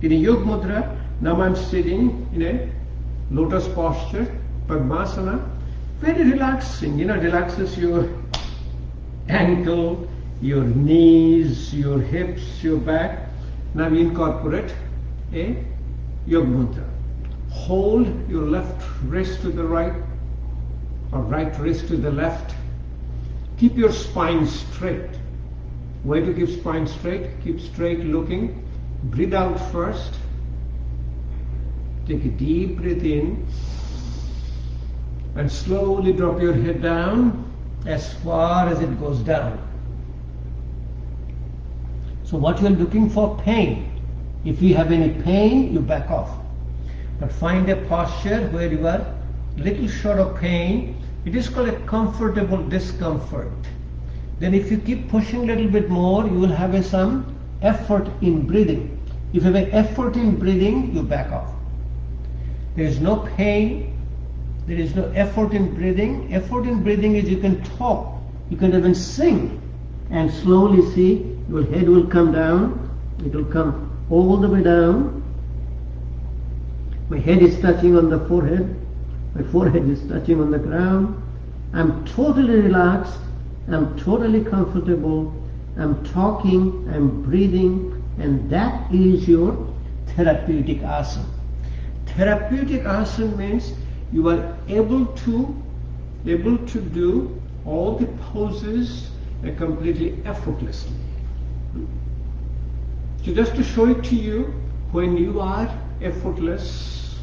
In a Yoga Mudra, now I'm sitting in a lotus posture, Padmasana, very relaxing, relaxes your ankle, your knees, your hips, your back. Now we incorporate a Yoga Mudra. Hold your left wrist to the right or right wrist to the left. Keep your spine straight. Way to keep spine straight? Keep straight looking. Breathe out first. Take a deep breath in and slowly drop your head down as far as it goes down. So what you are looking for, pain. If you have any pain, you back off. But find a posture where you are little short of pain. It is called a comfortable discomfort. Then if you keep pushing a little bit more, you will have some effort in breathing. If you have an effort in breathing, you back off. There is no pain. There is no effort in breathing. Effort in breathing is you can talk. You can even sing. And slowly see, your head will come down. It will come all the way down. My head is touching on the forehead. My forehead is touching on the ground. I'm totally relaxed. I'm totally comfortable. I'm talking. I'm breathing. And that is your therapeutic asana. Therapeutic asana means you are able to do all the poses completely effortlessly. So just to show it to you, when you are effortless,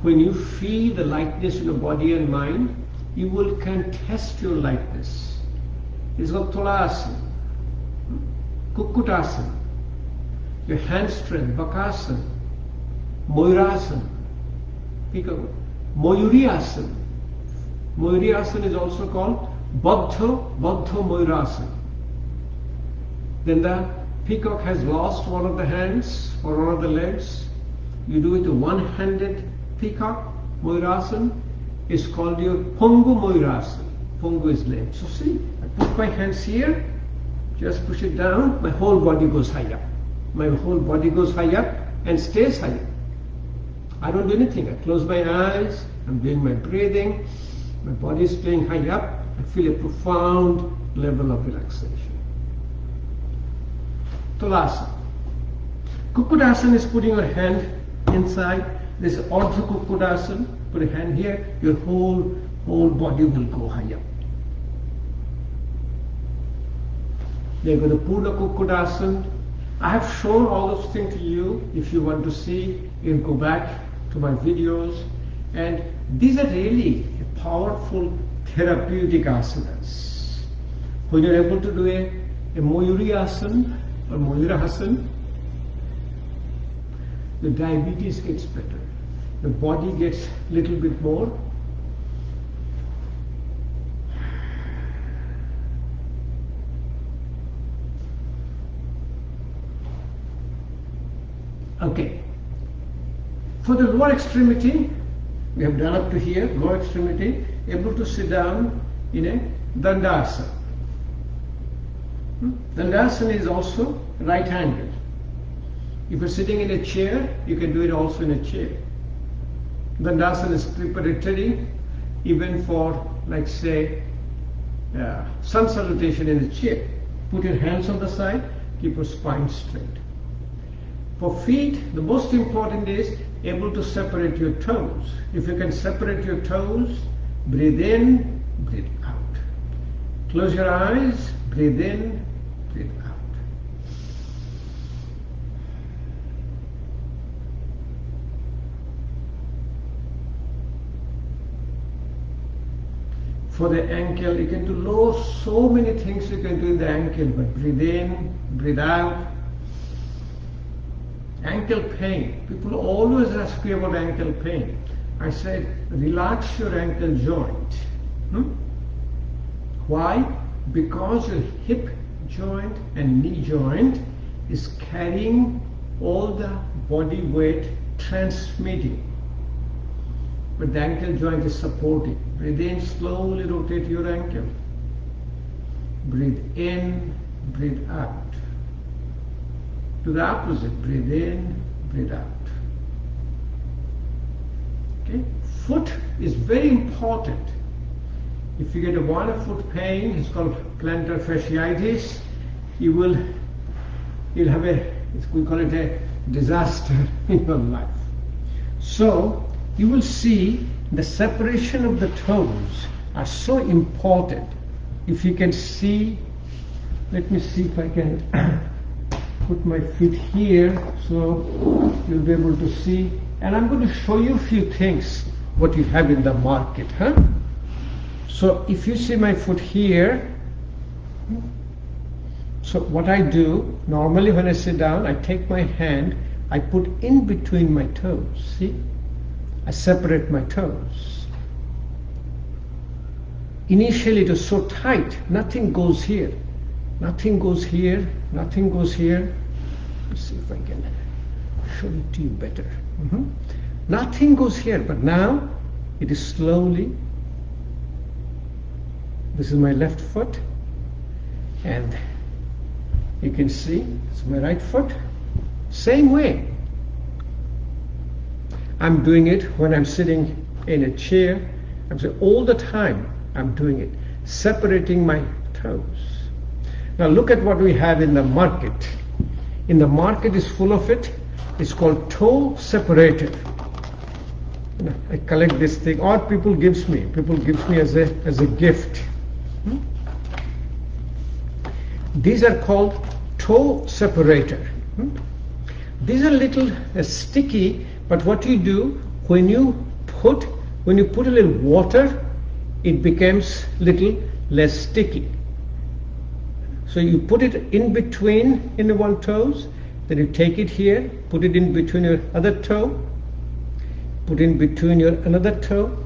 when you feel the lightness in your body and mind, you will contest your lightness. It's called Tulasana, Kukutasana, your hand strength, Bakasana, Moirasana, Moyuriasana. Moyuriasana is also called Baddha Moirasana. Then the peacock has lost one of the hands or one of the legs. You do it a one-handed peacock, Moirasana, is called your Pongu Moirasana. Pongu is leg. So see, I put my hands here, just push it down, my whole body goes high up. My whole body goes high up and stays high up. I don't do anything. I close my eyes, I'm doing my breathing, my body is staying high up, I feel a profound level of relaxation. Tulasana. Kukudasana is putting your hand inside. This is Ardha Kukudasana. Put a hand here, your whole body will go high up. Then go to Purna Kukudasana. I have shown all those things to you. If you want to see, you can go back to my videos. And these are really powerful therapeutic asanas. When you're able to do a Mayuri Asana or Mayurasana, the diabetes gets better. The body gets a little bit more. Okay. For the lower extremity, we have done up to here, lower extremity, able to sit down in a Dandasana. Dandasana is also right angle. If you're sitting in a chair, you can do it also in a chair. Dandasana is preparatory even for, like say, sun salutation in a chair. Put your hands on the side, keep your spine straight. For feet, the most important is able to separate your toes. If you can separate your toes, breathe in, breathe out. Close your eyes, breathe in, breathe out. For the ankle, you can do so many things you can do in the ankle, but breathe in, breathe out. Ankle pain. People always ask me about ankle pain. I said, relax your ankle joint. Why? Because your hip joint and knee joint is carrying all the body weight, transmitting. But the ankle joint is supporting. Breathe in, slowly rotate your ankle. Breathe in, breathe out. To the opposite, breathe in, breathe out. Okay? Foot is very important. If you get a 1 foot pain, it's called plantar fasciitis, you'll have we call it a disaster in your life. So, you will see the separation of the toes are so important. If you can see, let me see if I can put my feet here so you'll be able to see. And I'm going to show you a few things what you have in the market. So if you see my foot here, so what I do, normally when I sit down, I take my hand, I put in between my toes, see? I separate my toes. Initially it was so tight, nothing goes here. Nothing goes here, nothing goes here. Let's see if I can show it to you better. Nothing goes here, but now it is slowly. This is my left foot, and you can see it's my right foot. Same way. I'm doing it when I'm sitting in a chair. I'm saying all the time I'm doing it, separating my toes. Now look at what we have in the market. In the market is full of it. It's called toe separator. I collect this thing, or people gives me as a gift. These are called toe separator. These are little sticky, but what you do when you put a little water, it becomes little less sticky. So you put it in between in the one toes, then you take it here, put it in between your other toe, put in between your another toe.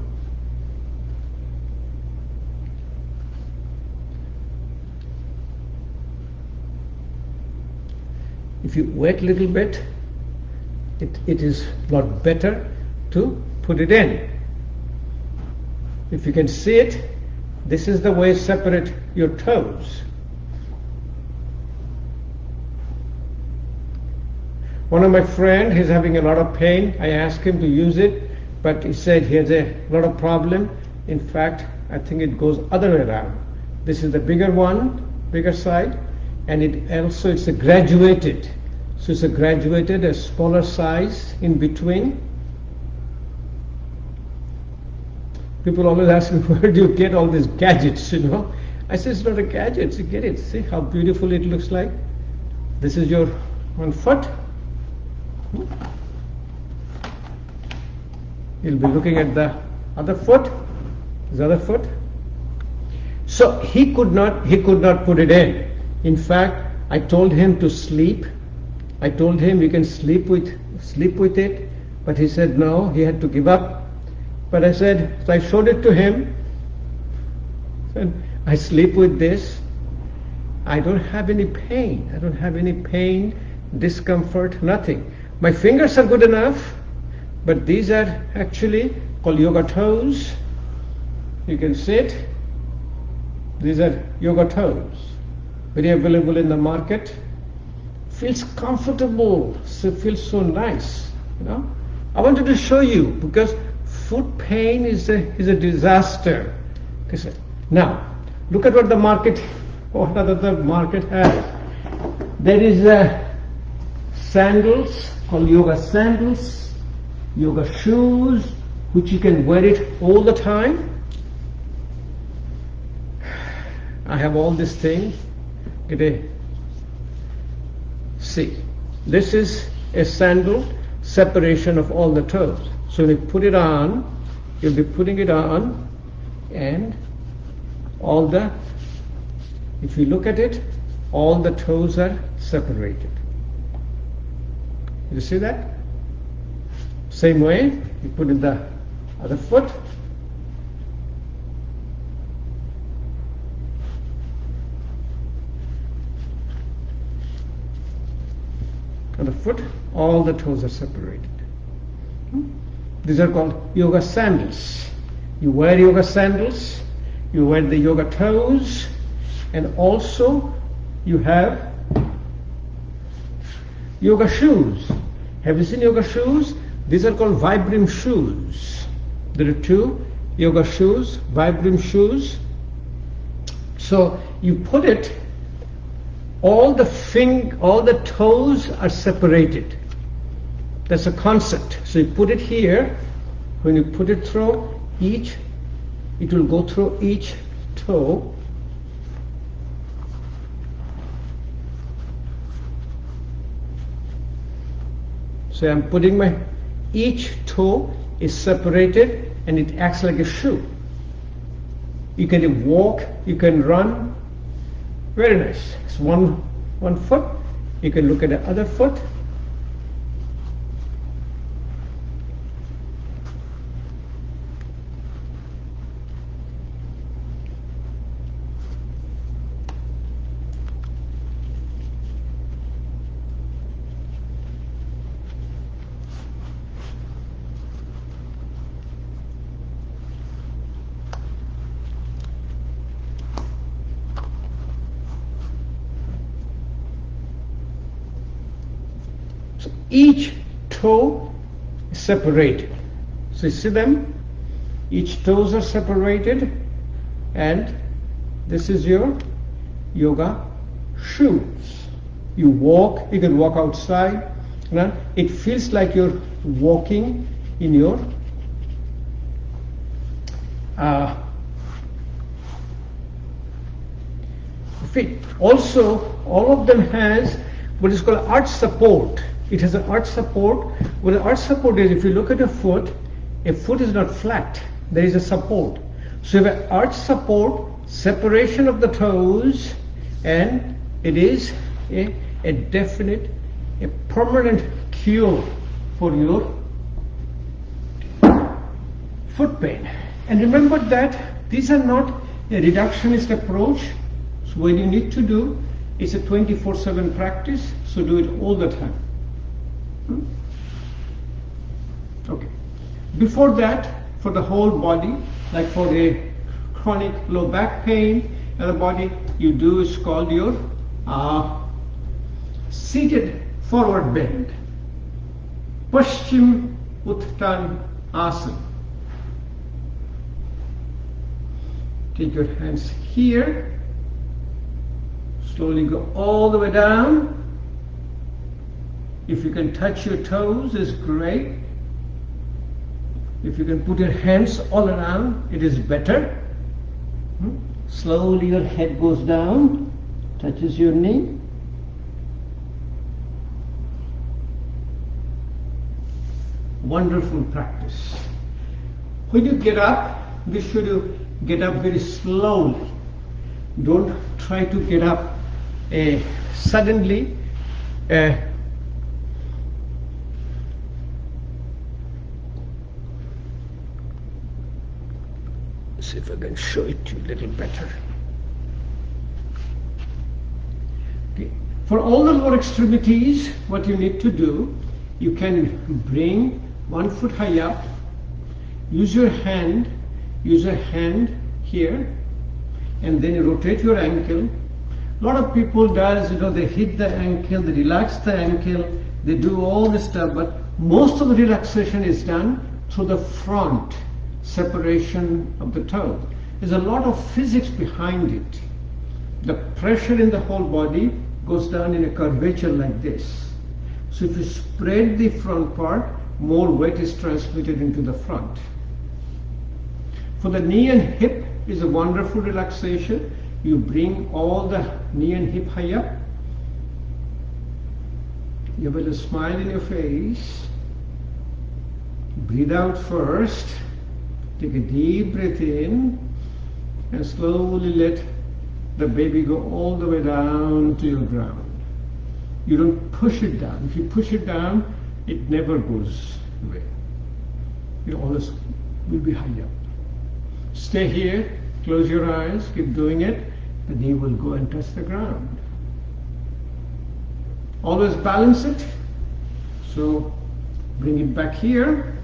If you wait a little bit, it is a lot better to put it in. If you can see it, this is the way to separate your toes. One of my friends, he's having a lot of pain. I asked him to use it, but he said he has a lot of problem. In fact, I think it goes other way around. This is the bigger one, bigger side, and it's a graduated. So it's a graduated, a smaller size in between. People always ask me, where do you get all these gadgets, I said, it's not a gadget, you get it. See how beautiful it looks like? This is your one foot. You'll be looking at the other foot, this other foot. So he could not put it in. In fact, I told him to sleep. I told him you can sleep with it, but he said no, he had to give up. But I said, so I showed it to him. Said, I sleep with this. I don't have any pain. I don't have any pain, discomfort, nothing. My fingers are good enough, but these are actually called yoga toes. You can sit. These are yoga toes. Very available in the market. Feels comfortable. So feels so nice. You know. I wanted to show you because foot pain is a disaster. Now, look at what the market has. There is sandals called yoga sandals, yoga shoes, which you can wear it all the time. I have all these things. See, this is a sandal separation of all the toes. So when you put it on, you'll be putting it on, and if you look at it, all the toes are separated. You see that? Same way, you put in the other foot. Other foot, all the toes are separated. These are called yoga sandals. You wear yoga sandals, you wear the yoga toes, and also you have yoga shoes. Have you seen yoga shoes? These are called Vibram shoes. There are two yoga shoes, Vibram shoes. So you put it, all the toes are separated. That's a concept. So you put it here. When you put it through it will go through each toe. So I'm putting each toe is separated and it acts like a shoe. You can walk, you can run. Very nice. It's one foot. You can look at the other foot. Each toe is separated. So you see them? Each toes are separated, and this is your yoga shoes. You can walk outside. It feels like you're walking in your feet. Also, all of them has what is called arch support. It has an arch support. What the arch support is, if you look at a foot is not flat. There is a support. So you have an arch support, separation of the toes, and it is a definite, a permanent cure for your foot pain. And remember that these are not a reductionist approach. So what you need to do is a 24/7 practice. So do it all the time. Okay. Before that, for the whole body, like for a chronic low back pain in the body, you do is called your seated forward bend. Paschim Uttan Asana. Take your hands here. Slowly go all the way down. If you can touch your toes, is great. If you can put your hands all around, it is better. Slowly your head goes down, touches your knee. Wonderful practice. When you get up, be sure to get up very slowly. Don't try to get up suddenly. See if I can show it to you a little better. Okay. For all the lower extremities, what you need to do, you can bring 1 foot high up, use your hand here, and then you rotate your ankle. A lot of people does, they hit the ankle, they relax the ankle, they do all this stuff, but most of the relaxation is done through the front, separation of the toes. There's a lot of physics behind it. The pressure in the whole body goes down in a curvature like this. So if you spread the front part, more weight is transmitted into the front. For the knee and hip is a wonderful relaxation. You bring all the knee and hip high up. You have a little smile in your face. Breathe out first. Take a deep breath in and slowly let the baby go all the way down to your ground. You don't push it down. If you push it down, it never goes away. It always will be high up. Stay here, close your eyes, keep doing it. The knee will go and touch the ground. Always balance it. So bring it back here.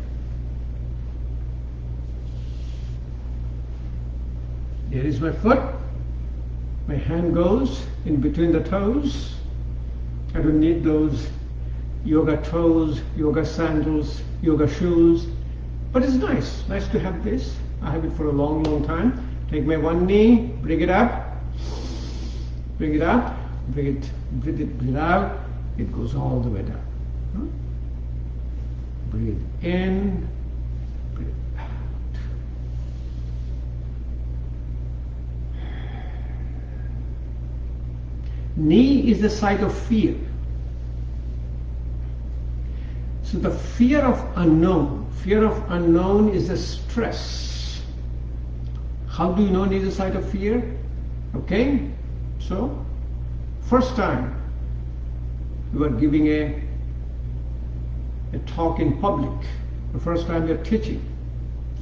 Here is my foot. My hand goes in between the toes. I don't need those yoga toes, yoga sandals, yoga shoes. But it's nice to have this. I have it for a long, long time. Take my one knee, bring it up, bring it up, breathe out. It goes all the way down. Breathe in, breathe out. Knee is the site of fear. So the fear of unknown is a stress. How do you know knee is the site of fear? Okay, so first time you are giving a talk in public, the first time you're teaching,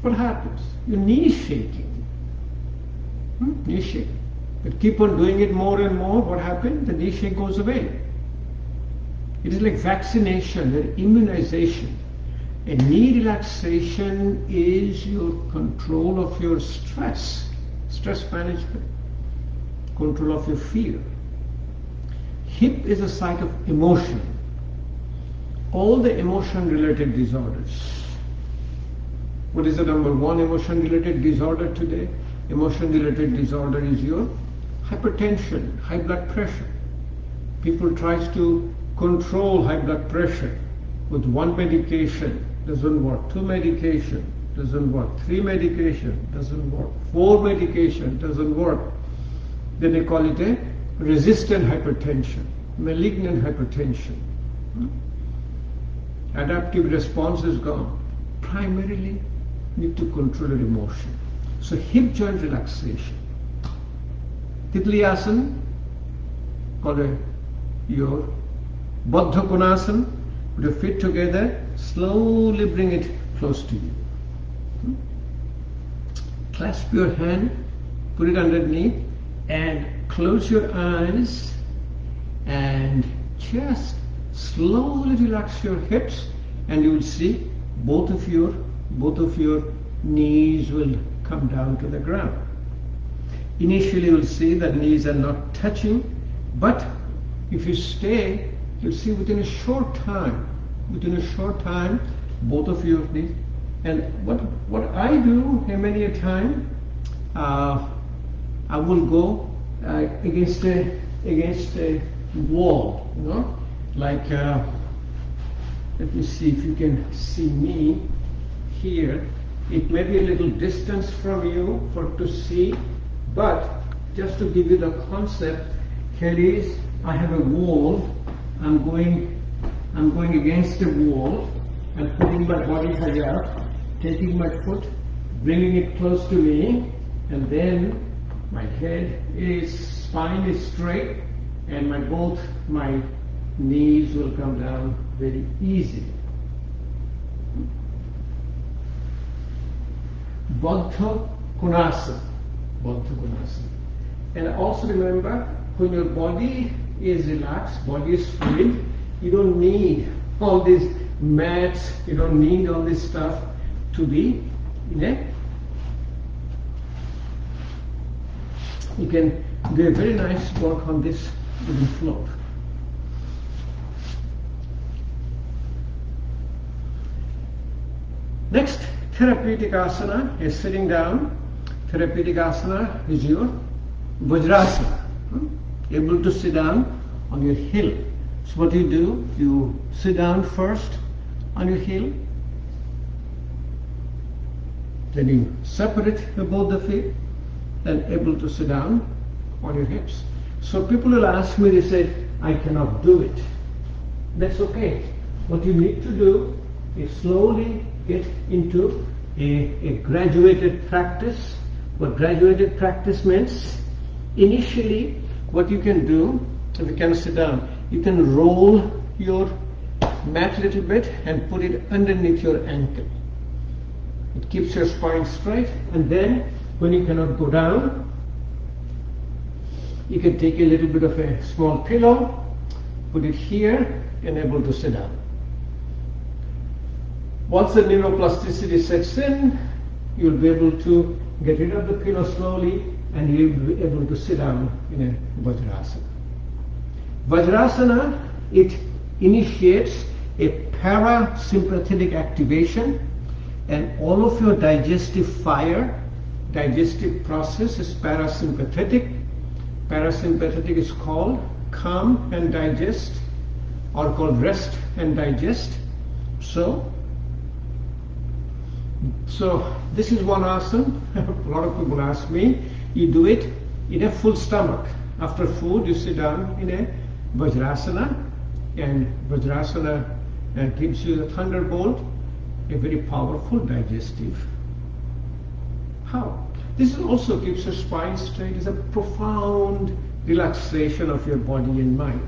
what happens? Your knee is shaking. Knee shaking. But keep on doing it more and more, what happens? The knee shake goes away. It is like vaccination and immunization. A knee relaxation is your control of your stress management, control of your fear. Hip is a site of emotion. All the emotion-related disorders. What is the number one emotion-related disorder today? Emotion-related disorder is your hypertension, high blood pressure. People tries to control high blood pressure with one medication, doesn't work. 2 medication, doesn't work. 3 medication, doesn't work. 4 medication, doesn't work. Then they call it a resistant hypertension, malignant hypertension. Adaptive response is gone. Primarily, need to control your emotion. So hip joint relaxation. Titli Asana, called your Baddha Konasana. Put your feet together, slowly bring it close to you. Clasp your hand, put it underneath, and close your eyes, and just slowly relax your hips, and you will see both of your knees will come down to the ground. Initially you will see that knees are not touching, but if you stay, you'll see within a short time, both of your knees. And what I do many a time, I will go against a wall, like let me see if you can see me here. It may be a little distance from you to see, but just to give you the concept, here is, I have a wall. I'm going against the wall and putting my body high up, taking my foot, bringing it close to me, and then My head is, spine is straight, and both my knees will come down very easily. Baddha Konasana. And also remember, when your body is relaxed, body is free, you don't need all these mats, you don't need all this stuff to be in a. You can do a very nice work on this wooden floor. Next, Therapeutic Asana is sitting down. Therapeutic Asana is your Vajrasana. Able to sit down on your heel. So what you do, you sit down first on your heel, then you separate both the feet, then able to sit down on your hips. So people will ask me, they say, I cannot do it. That's okay. What you need to do is slowly get into a graduated practice. What graduated practice means, initially what you can do, if you can sit down, you can roll your mat a little bit and put it underneath your ankle. It keeps your spine straight, and then when you cannot go down, you can take a little bit of a small pillow, put it here, and able to sit down. Once the neuroplasticity sets in, you'll be able to get rid of the pillow slowly, and you'll be able to sit down in a Vajrasana. Vajrasana, it initiates a parasympathetic activation, and all of your digestive fire, digestive process is parasympathetic. Parasympathetic is called calm and digest, or called rest and digest. So this is one asana. A lot of people ask me, you do it in a full stomach. After food, you sit down in a Vajrasana, and Vajrasana gives you the thunderbolt, a very powerful digestive power. This also keeps your spine straight. It's a profound relaxation of your body and mind.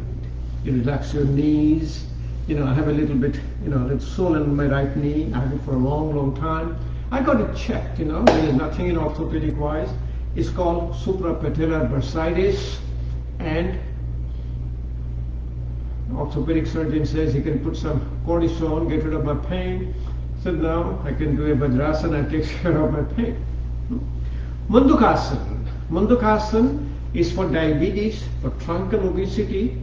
You relax your knees. I have a little bit, it's swollen in my right knee. I have it for a long, long time. I got it checked, there is nothing in orthopedic wise. It's called suprapatellar bursitis, and orthopedic surgeon says he can put some cortisone, get rid of my pain. So now I can do a Vajrasana and take care of my pain. Mundukhasana. Mundukhasana is for diabetes, for truncal obesity,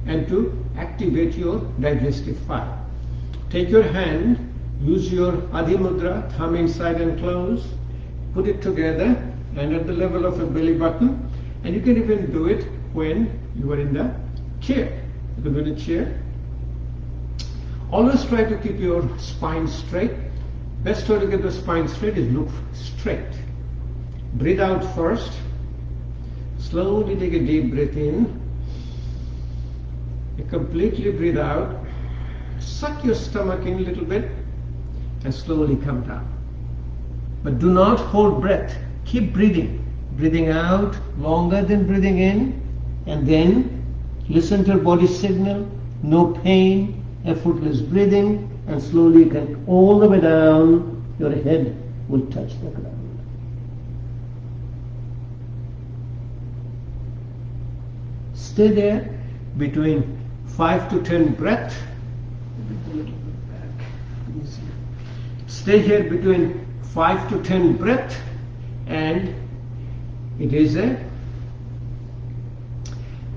and to activate your digestive fire. Take your hand, use your Adhi Mudra, thumb inside and close, put it together and at the level of a belly button, and you can even do it when you are in the chair. You can do it in the chair. Always try to keep your spine straight. Best way to get the spine straight is look straight. Breathe out first. Slowly take a deep breath in. You completely breathe out. Suck your stomach in a little bit and slowly come down. But do not hold breath. Keep breathing. Breathing out longer than breathing in, and then listen to your body signal. No pain, effortless breathing, and slowly get all the way down. Your head will touch the ground. Stay there between 5 to 10 breaths. Stay here between 5 to 10 breaths, and it is a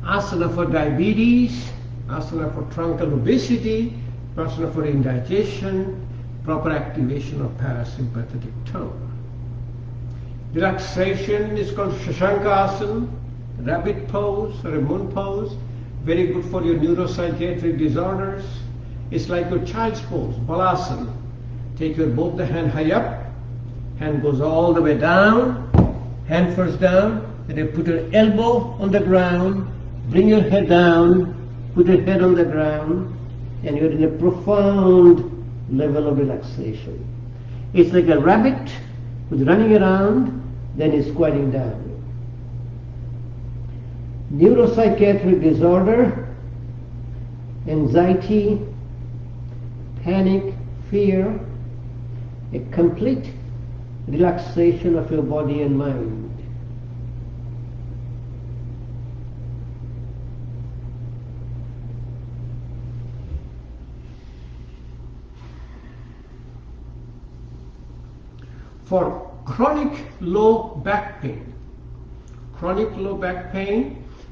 asana for diabetes, asana for truncal obesity, asana for indigestion, proper activation of parasympathetic tone. Relaxation is called Shashanka Asana, rabbit pose or a moon pose, very good for your neuropsychiatric disorders. It's like your child's pose, Balasana. Take your both the hand high up, hand goes all the way down, hand first down, then you put your elbow on the ground, bring your head down, put your head on the ground, and you're in a profound level of relaxation. It's like a rabbit who's running around, then is squatting down. Neuropsychiatric disorder, anxiety, panic, fear, a complete relaxation of your body and mind. For chronic low back pain,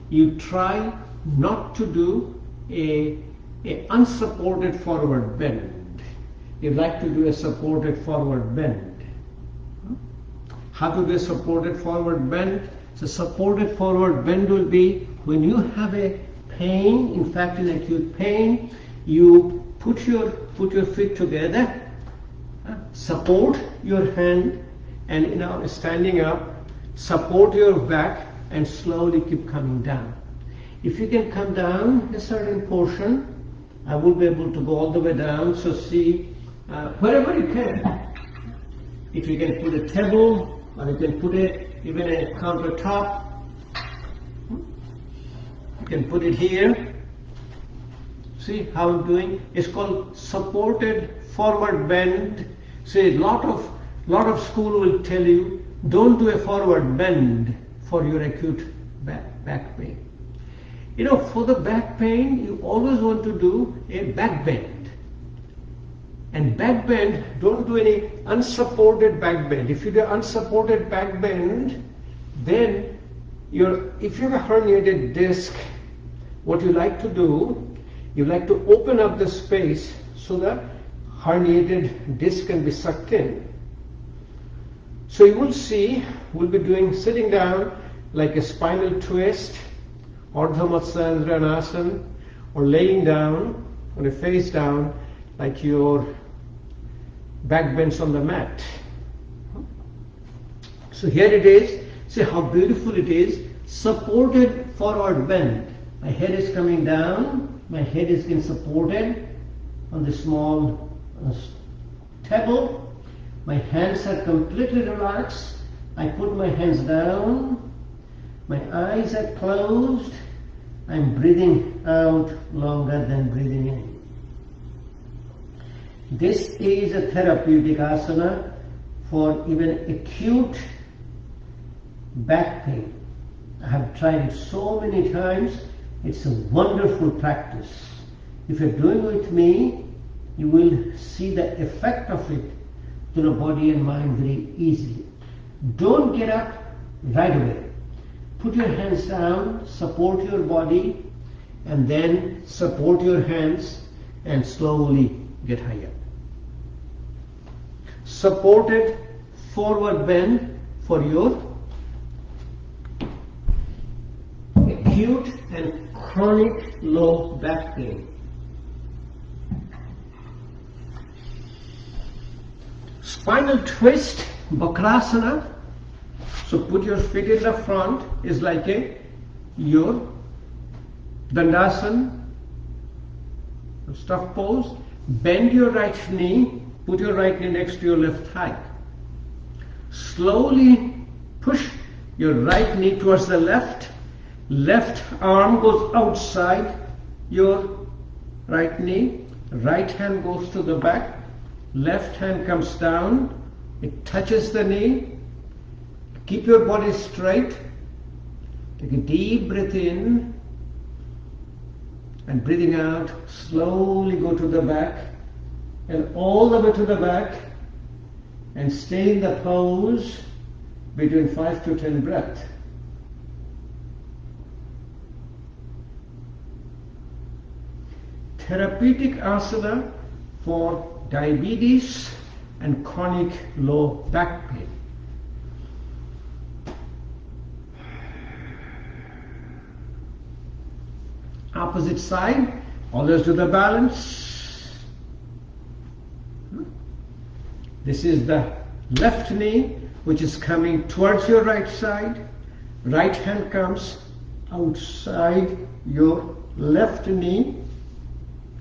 you try not to do a unsupported forward bend. You like to do a supported forward bend. How to do a supported forward bend? So supported forward bend will be when you have a pain, in fact in acute pain, you put your feet together, support your hand, and standing up, support your back and slowly keep coming down. If you can come down a certain portion, I will be able to go all the way down. So see, wherever you can. If you can put a table, or you can put it even a countertop, you can put it here. See how I'm doing? It's called supported forward bend. See, lot of school will tell you, don't do a forward bend for your acute back pain. For the back pain, you always want to do a back bend. And back bend, don't do any unsupported back bend. If you do unsupported back bend, then if you have a herniated disc, what you like to do, you like to open up the space so that herniated disc can be sucked in. So you will see, we'll be sitting down like a spinal twist, Ardha Matsya Asana, or laying down on a face down like your back bends on the mat. So here it is. See how beautiful it is. Supported forward bend. My head is coming down. My head is being supported on the small table. My hands are completely relaxed. I put my hands down. My eyes are closed. I'm breathing out longer than breathing in. This is a therapeutic asana for even acute back pain. I have tried it so many times. It's a wonderful practice. If you're doing it with me, you will see the effect of it to the body and mind very easily. Don't get up right away. Put your hands down, support your body, and then support your hands and slowly get higher. Supported forward bend for your acute and chronic low back pain. Spinal twist, Gomukhasana. So put your feet in the front, is like your Dandasana, stuff pose. Bend your right knee, put your right knee next to your left thigh. Slowly push your right knee towards the left. Left arm goes outside your right knee. Right hand goes to the back. Left hand comes down. It touches the knee. Keep your body straight. Take a deep breath in. And breathing out, slowly go to the back. And all the way to the back. And stay in the pose between 5 to 10 breaths. Therapeutic asana for diabetes and chronic low back pain. Opposite side, always do the balance. This is the left knee which is coming towards your right side. Right hand comes outside your left knee.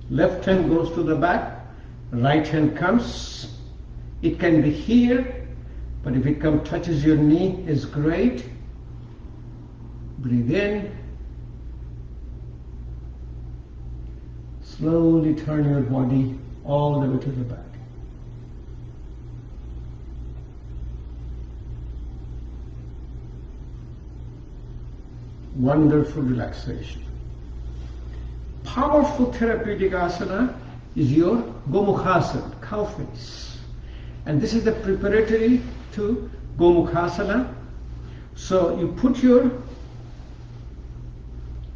Left hand goes to the back. Right hand comes. It can be here. But if it touches your knee, it's great. Breathe in. Slowly turn your body all the way to the back. Wonderful relaxation. Powerful therapeutic asana is your Gomukhasana, cow face. And this is the preparatory to Gomukhasana. So you put your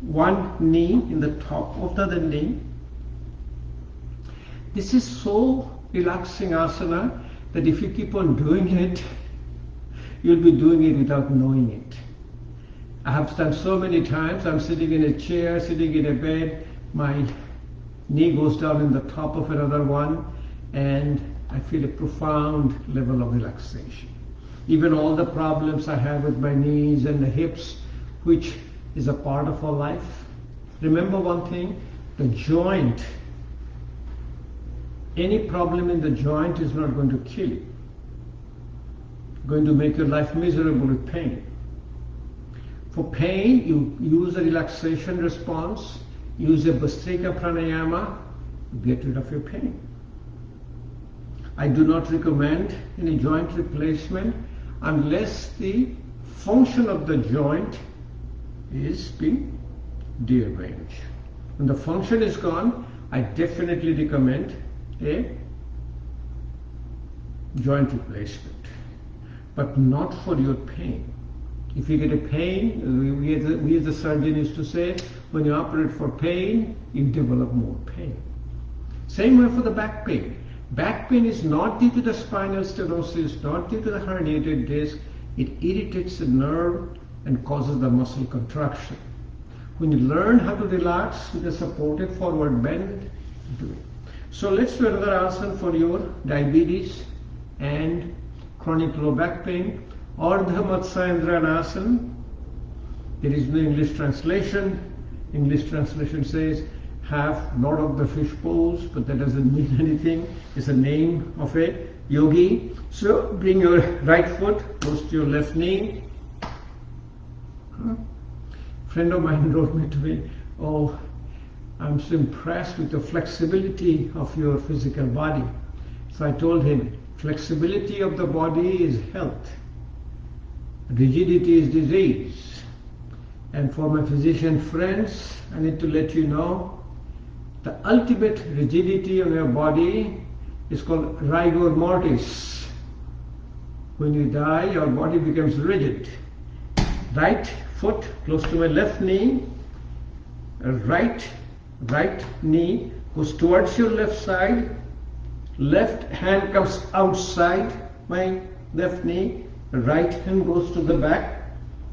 one knee in the top of the other knee. This is so relaxing asana that if you keep on doing it, you'll be doing it without knowing it. I have done so many times. I'm sitting in a chair, sitting in a bed, my knee goes down in the top of another one, and I feel a profound level of relaxation. Even all the problems I have with my knees and the hips, which is a part of our life. Remember one thing, the joint, any problem in the joint is not going to kill you. Going to make your life miserable with pain. For pain, you use a relaxation response, use a Bhastrika Pranayama, get rid of your pain. I do not recommend any joint replacement unless the function of the joint is being rearranged. When the function is gone, I definitely recommend a joint replacement, but not for your pain. If you get a pain, we as a surgeon used to say, when you operate for pain, you develop more pain. Same way for the back pain. Back pain is not due to the spinal stenosis, not due to the herniated disc. It irritates the nerve and causes the muscle contraction. When you learn how to relax with a supported forward bend, do it. So let's do another asana for your diabetes and chronic low back pain. Ardha Matsyendrasana. There is no English translation. English translation says half Lord of the Fish Pose, but that doesn't mean anything. It's a name of a yogi. So bring your right foot close to your left knee. A friend of mine wrote me to me, oh, I'm so impressed with the flexibility of your physical body. So I told him, flexibility of the body is health. Rigidity is disease. And for my physician friends, I need to let you know, the ultimate rigidity of your body is called rigor mortis. When you die, your body becomes rigid. Right foot close to my left knee, right knee goes towards your left side, left hand comes outside my left knee, right hand goes to the back,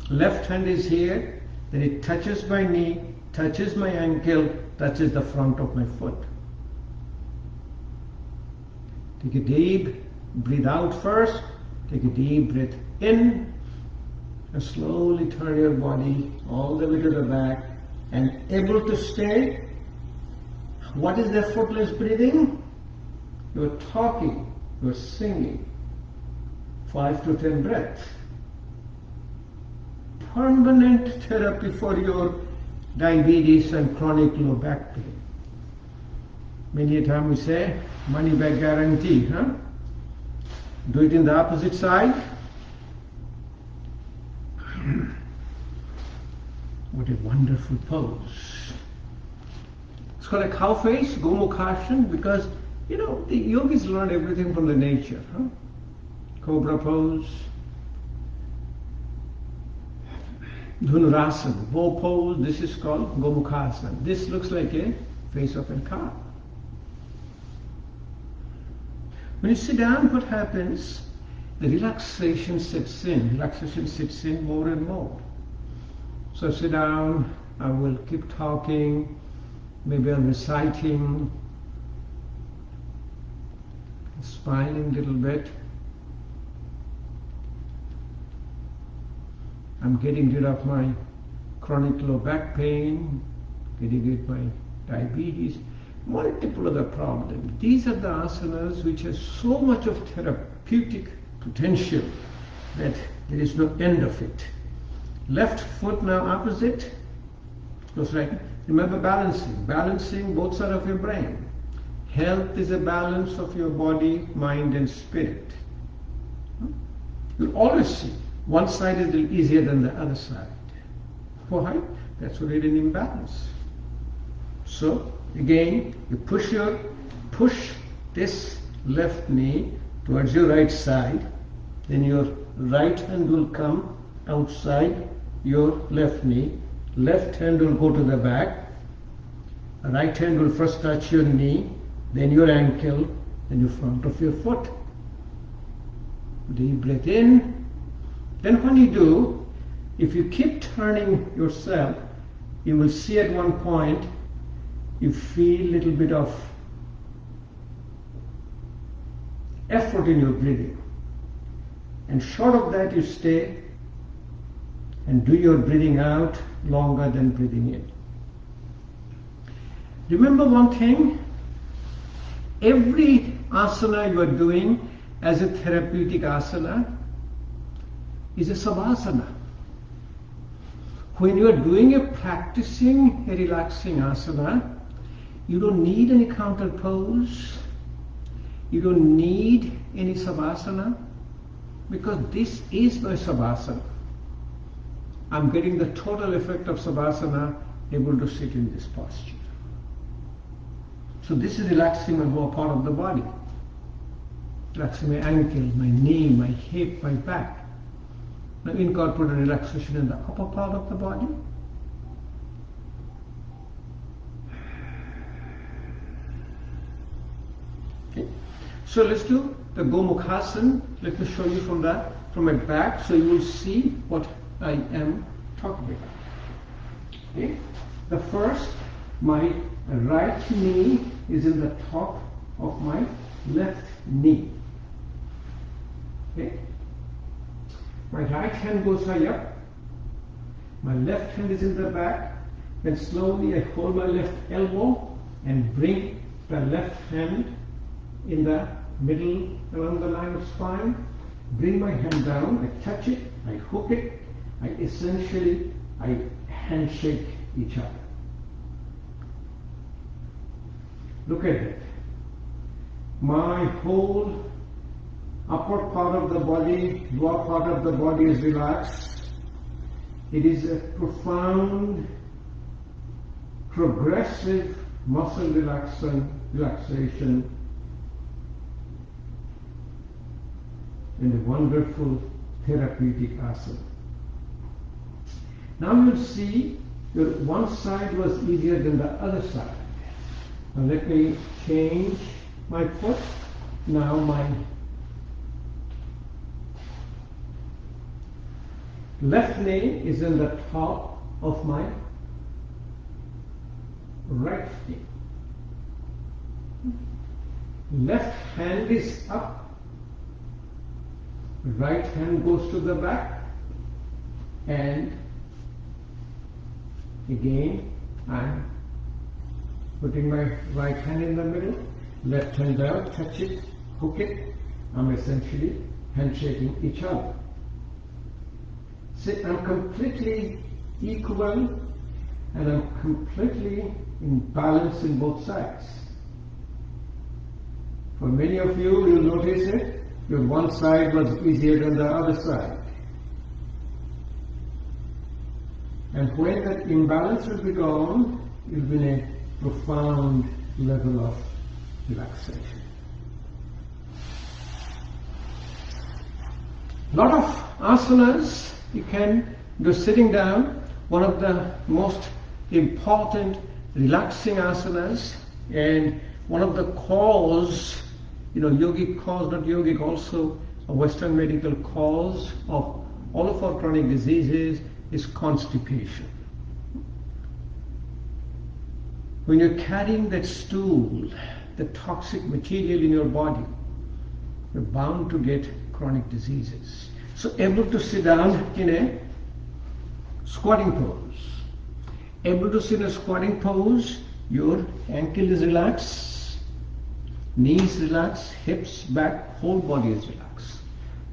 left hand is here, then it touches my knee, touches my ankle, touches the front of my foot. Take a deep breathe out first, take a deep breath in, and slowly turn your body all the way to the back, and able to stay. What is effortless breathing? You're talking, you're singing. 5 to 10 breaths. Permanent therapy for your diabetes and chronic low back pain. Many a time we say, money back guarantee, huh? Do it in the opposite side. What a wonderful pose. It's called a cow face, Gomukhasana, because, you know, the yogis learn everything from the nature. Huh? Cobra Pose, Dhanurasana, bow pose, this is called Gomukhasana. This looks like a face of a cow. When you sit down, what happens? The relaxation sets in. Relaxation sits in more and more. So sit down, I will keep talking, maybe I'm reciting, smiling a little bit. I'm getting rid of my chronic low back pain, getting rid of my diabetes, multiple other problems. These are the asanas which have so much of therapeutic potential that there is no end of it. Left foot now opposite, goes right. Remember balancing. Balancing both sides of your brain. Health is a balance of your body, mind and spirit. You'll always see one side is a little easier than the other side. Why? That's what it is in imbalance. So again, you push this left knee towards your right side, then your right hand will come outside your left knee, left hand will go to the back, right hand will first touch your knee, then your ankle, then your front of your foot. Deep breath in. Then when you do, if you keep turning yourself, you will see at one point you feel a little bit of effort in your breathing. And short of that, you stay and do your breathing out longer than breathing in. Remember one thing, every asana you are doing as a therapeutic asana is a savasana. When you are doing a practicing a relaxing asana, you don't need any counter pose, you don't need any savasana, because this is my savasana. I'm getting the total effect of savasana, able to sit in this posture. So this is relaxing my whole part of the body. Relaxing my ankle, my knee, my hip, my back. Now incorporate a relaxation in the upper part of the body. Okay. So let's do the Gomukhasana. Let me show you from my back, so you will see what I am talking about. Okay. The first, my right knee is in the top of my left knee. Okay. My right hand goes high up, my left hand is in the back, then slowly I hold my left elbow and bring the left hand in the middle along the line of spine, bring my hand down, I touch it, I hook it, I handshake each other. Look at it. My whole upper part of the body, lower part of the body is relaxed. It is a profound, progressive muscle relaxation and a wonderful therapeutic asana. Now you'll see that one side was easier than the other side. Now let me change my foot. Now my left knee is in the top of my right knee. Left hand is up, right hand goes to the back, and again I'm putting my right hand in the middle, left hand down, touch it, hook it. I'm essentially handshaking each other. See, I'm completely equal and I'm completely in balance in both sides. For many of you, you'll notice it, your one side was easier than the other side. And when that imbalance will be gone, you'll be in a profound level of relaxation. Lot of asanas you can do sitting down. One of the most important relaxing asanas, and one of the cause, yogic cause, not yogic, also a Western medical cause of all of our chronic diseases is constipation. When you're carrying that stool, the toxic material in your body, you're bound to get chronic diseases. So able to sit down in a squatting pose. Able to sit in a squatting pose, your ankle is relaxed, knees relaxed, hips, back, whole body is relaxed.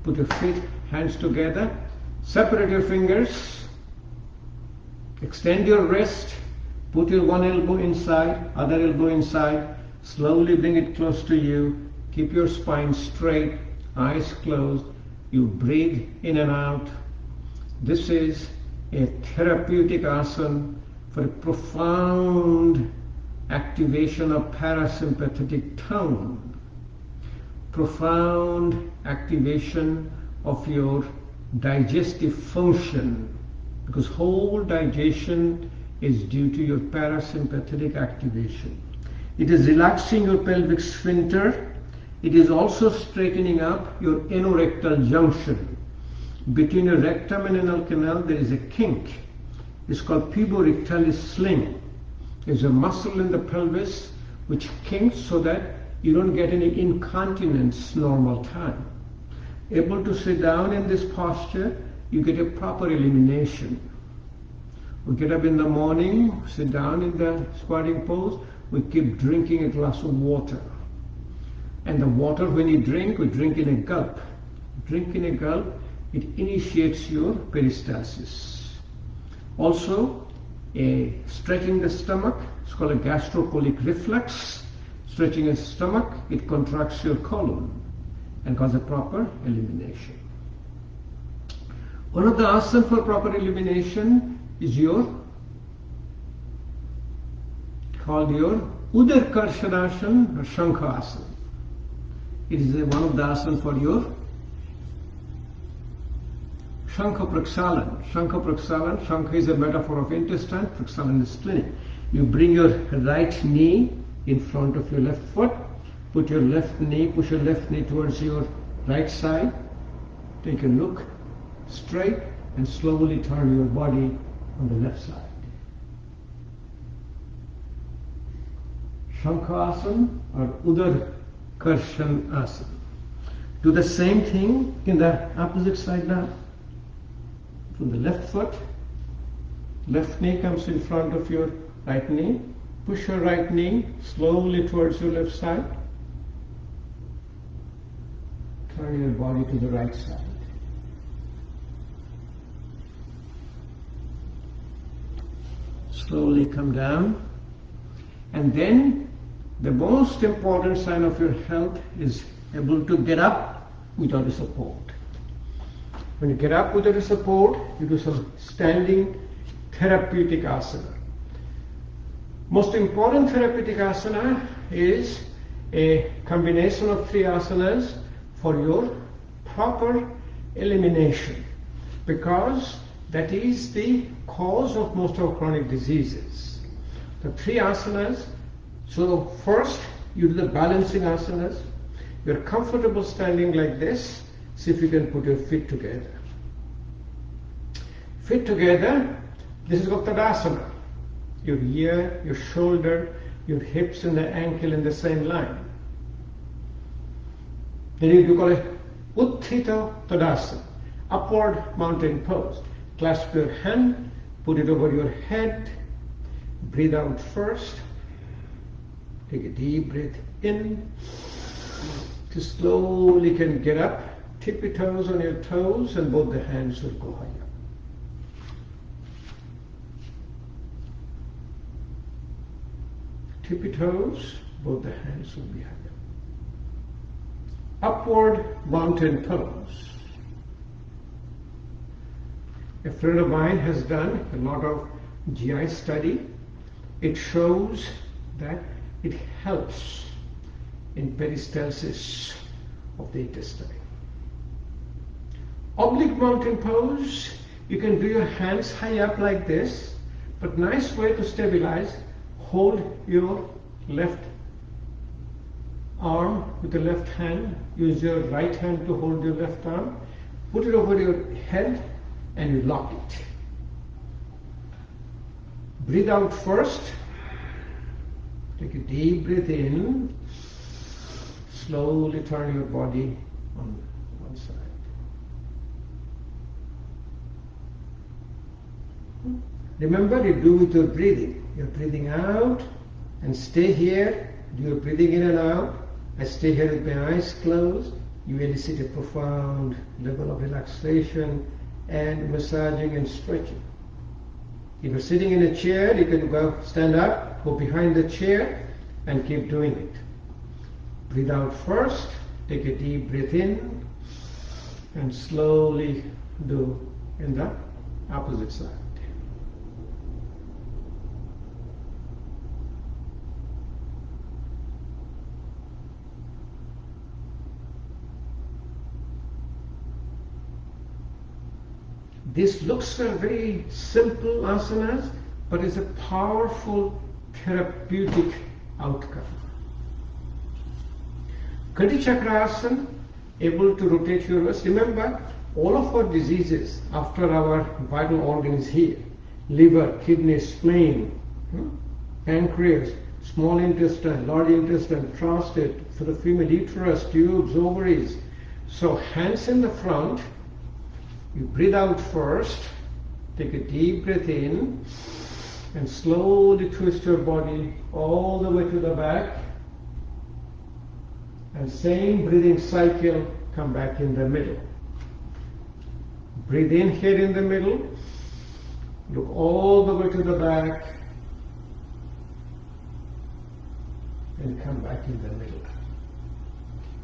Put your feet, hands together. Separate your fingers. Extend your wrist. Put your one elbow inside, other elbow inside. Slowly bring it close to you. Keep your spine straight, eyes closed. You breathe in and out. This is a therapeutic asana for a profound activation of parasympathetic tone, profound activation of your digestive function, because whole digestion is due to your parasympathetic activation. It is relaxing your pelvic sphincter. It is also straightening up your anorectal junction. Between your rectum and anal canal there is a kink. It's called puborectalis sling. There's a muscle in the pelvis which kinks so that you don't get any incontinence normal time. Able to sit down in this posture, you get a proper elimination. We get up in the morning, sit down in the squatting pose, we keep drinking a glass of water. And the water, when you drink, we drink in a gulp. Drink in a gulp, it initiates your peristalsis. Also, stretching the stomach, it's called a gastrocolic reflex. Stretching the stomach, it contracts your colon and causes a proper elimination. One of the asanas for proper elimination is called your Udarkarshanasana or Shankhasana. It is one of the asanas for your Shankha Prakshalan. Shankha Prakshalan, Shankha is a metaphor of intestine, Prakshalan is splitting. You bring your right knee in front of your left foot, push your left knee towards your right side, take a look straight and slowly turn your body on the left side. Shankhasana or Udarkarshanasana. Do the same thing in the opposite side now. From the left foot, left knee comes in front of your right knee. Push your right knee slowly towards your left side. Turn your body to the right side. Slowly come down. And then the most important sign of your health is able to get up without a support. When you get up without a support, you do some standing therapeutic asana. Most important therapeutic asana is a combination of 3 asanas for your proper elimination, because that is the cause of most of chronic diseases. The 3 asanas. So first you do the balancing asanas. You're comfortable standing like this. See if you can put your feet together. Feet together. This is called Tadasana. Your ear, your shoulder, your hips and the ankle in the same line. Then you call it Utthita Tadasana, upward mountain pose. Clasp your hand, put it over your head, breathe out first. Take a deep breath in. You slowly can get up, tippy toes on your toes, and both the hands will go higher. Tippy toes, both the hands will be higher. Upward mountain pose. A friend of mine has done a lot of GI study. It shows that it helps in peristalsis of the intestine. Oblique mountain pose, you can do your hands high up like this, but nice way to stabilize. Hold your left arm with the left hand. Use your right hand to hold your left arm. Put it over your head and you lock it. Breathe out first. Take a deep breath in. Slowly turn your body on one side. Remember, you do with your breathing. You're breathing out and stay here. You're breathing in and out. I stay here with my eyes closed. you elicit a profound level of relaxation and massaging and stretching. If you're sitting in a chair, you can go stand up, go behind the chair, and keep doing it. Breathe out first, take a deep breath in, and slowly do in the opposite side. This looks a very simple asanas, but it's a powerful therapeutic outcome. Kati Chakrasana, able to rotate your wrist. Remember, all of our diseases after our vital organs here, liver, kidney, spleen, pancreas, small intestine, large intestine, prostate, for the female uterus, tubes, ovaries. So hands in the front, you breathe out first, take a deep breath in, and slowly twist your body all the way to the back. And same breathing cycle, come back in the middle. Breathe in here in the middle, look all the way to the back, and come back in the middle.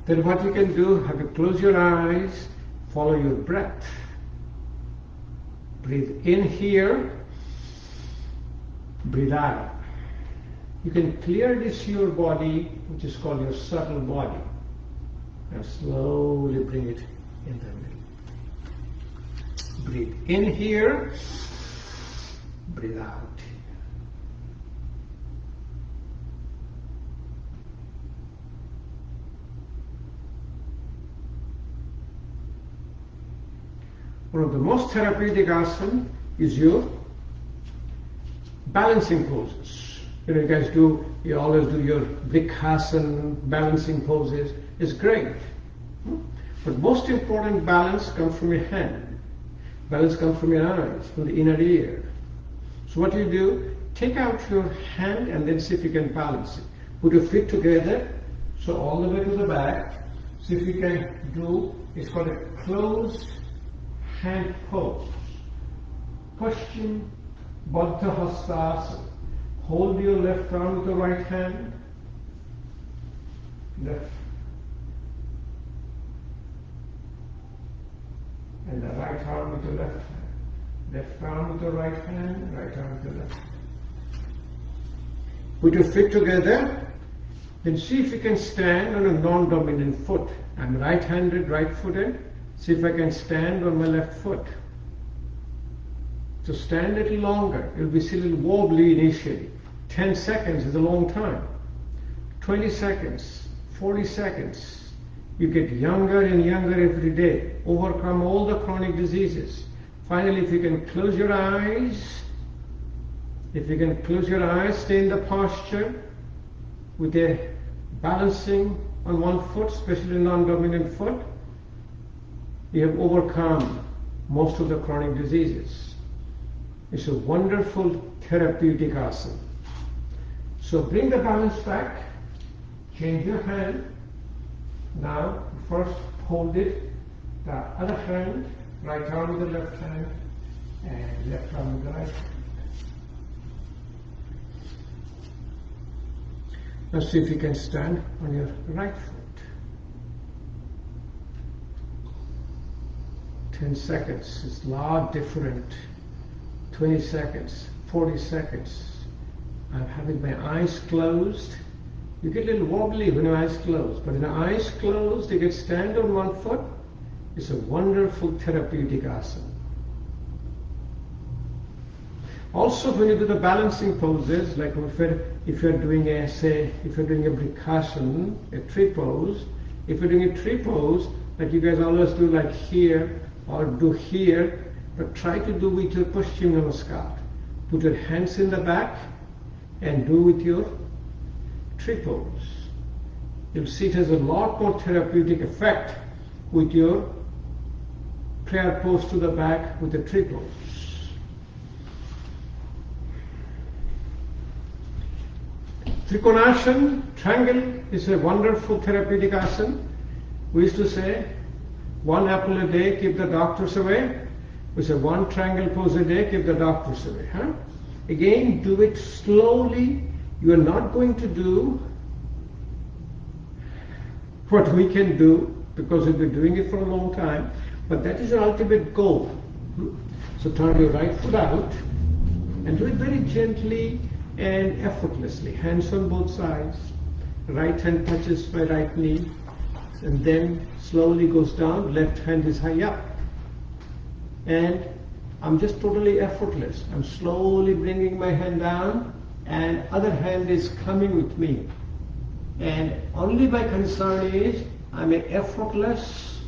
Then what you can do, have you close your eyes, follow your breath. Breathe in here, breathe out. You can clearly see your body, which is called your subtle body, and slowly bring it in the middle. Breathe in here, breathe out. One of the most therapeutic asana is your balancing poses. You guys you always do your Gomukhasana balancing poses. It's great. But most important, balance comes from your hand. Balance comes from your eyes, from the inner ear. So what you take out your hand and then see if you can balance it. Put your feet together, so all the way to the back. See if you can do, it's called a closed hand pose. Paschim Baddha Hastasana. Hold your left arm with the right hand. Left. And the right arm with the left hand. Left arm with the right hand, right arm with the left hand. Put your feet together. Then see if you can stand on a non-dominant foot. I'm right-handed, right-footed. See if I can stand on my left foot. So stand a little longer. You'll be still a little wobbly initially. 10 seconds is a long time. 20 seconds, 40 seconds. You get younger and younger every day. Overcome all the chronic diseases. Finally, if you can close your eyes, stay in the posture with a balancing on one foot, especially non-dominant foot, you have overcome most of the chronic diseases. It's a wonderful therapeutic asana. So bring the balance back, change your hand. Now, first hold it, the other hand, right arm with the left hand, and left arm with the right hand. Now see if you can stand on your right foot. 10 seconds is a lot different. 20 seconds, 40 seconds. I'm having my eyes closed. You get a little wobbly when your eyes closed, but when your eyes closed, you can stand on one foot. It's a wonderful therapeutic asana. Also, when you do the balancing poses, like if you're doing a Gomukhasana, a tree pose, if you're doing a tree pose, like you guys always do like here or do here, but try to do with your Paschim Namaskar. Put your hands in the back and do with your tree pose. You'll see it has a lot more therapeutic effect with your prayer pose to the back with the tree pose. Trikonasana, triangle, is a wonderful therapeutic asana. We used to say, 1 apple a day, keep the doctors away. We say 1 triangle pose a day, keep the doctors away. Huh? Again, do it slowly. You are not going to do what we can do because we've been doing it for a long time, but that is your ultimate goal. So turn your right foot out and do it very gently and effortlessly. Hands on both sides. Right hand touches my right knee and then slowly goes down. Left hand is high up. And I'm just totally effortless. I'm slowly bringing my hand down and other hand is coming with me. And only my concern is I'm effortless.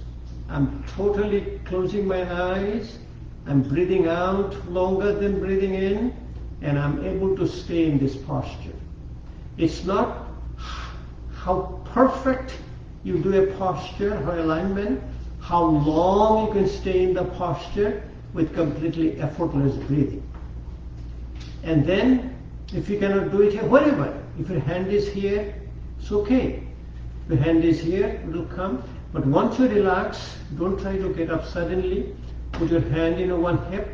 I'm totally closing my eyes. I'm breathing out longer than breathing in, and I'm able to stay in this posture. It's not how perfect you do a posture or alignment, how long you can stay in the posture with completely effortless breathing. And then, if you cannot do it here, whatever, if your hand is here, it's okay. If your hand is here, it will come. But once you relax, don't try to get up suddenly. Put your hand in one hip.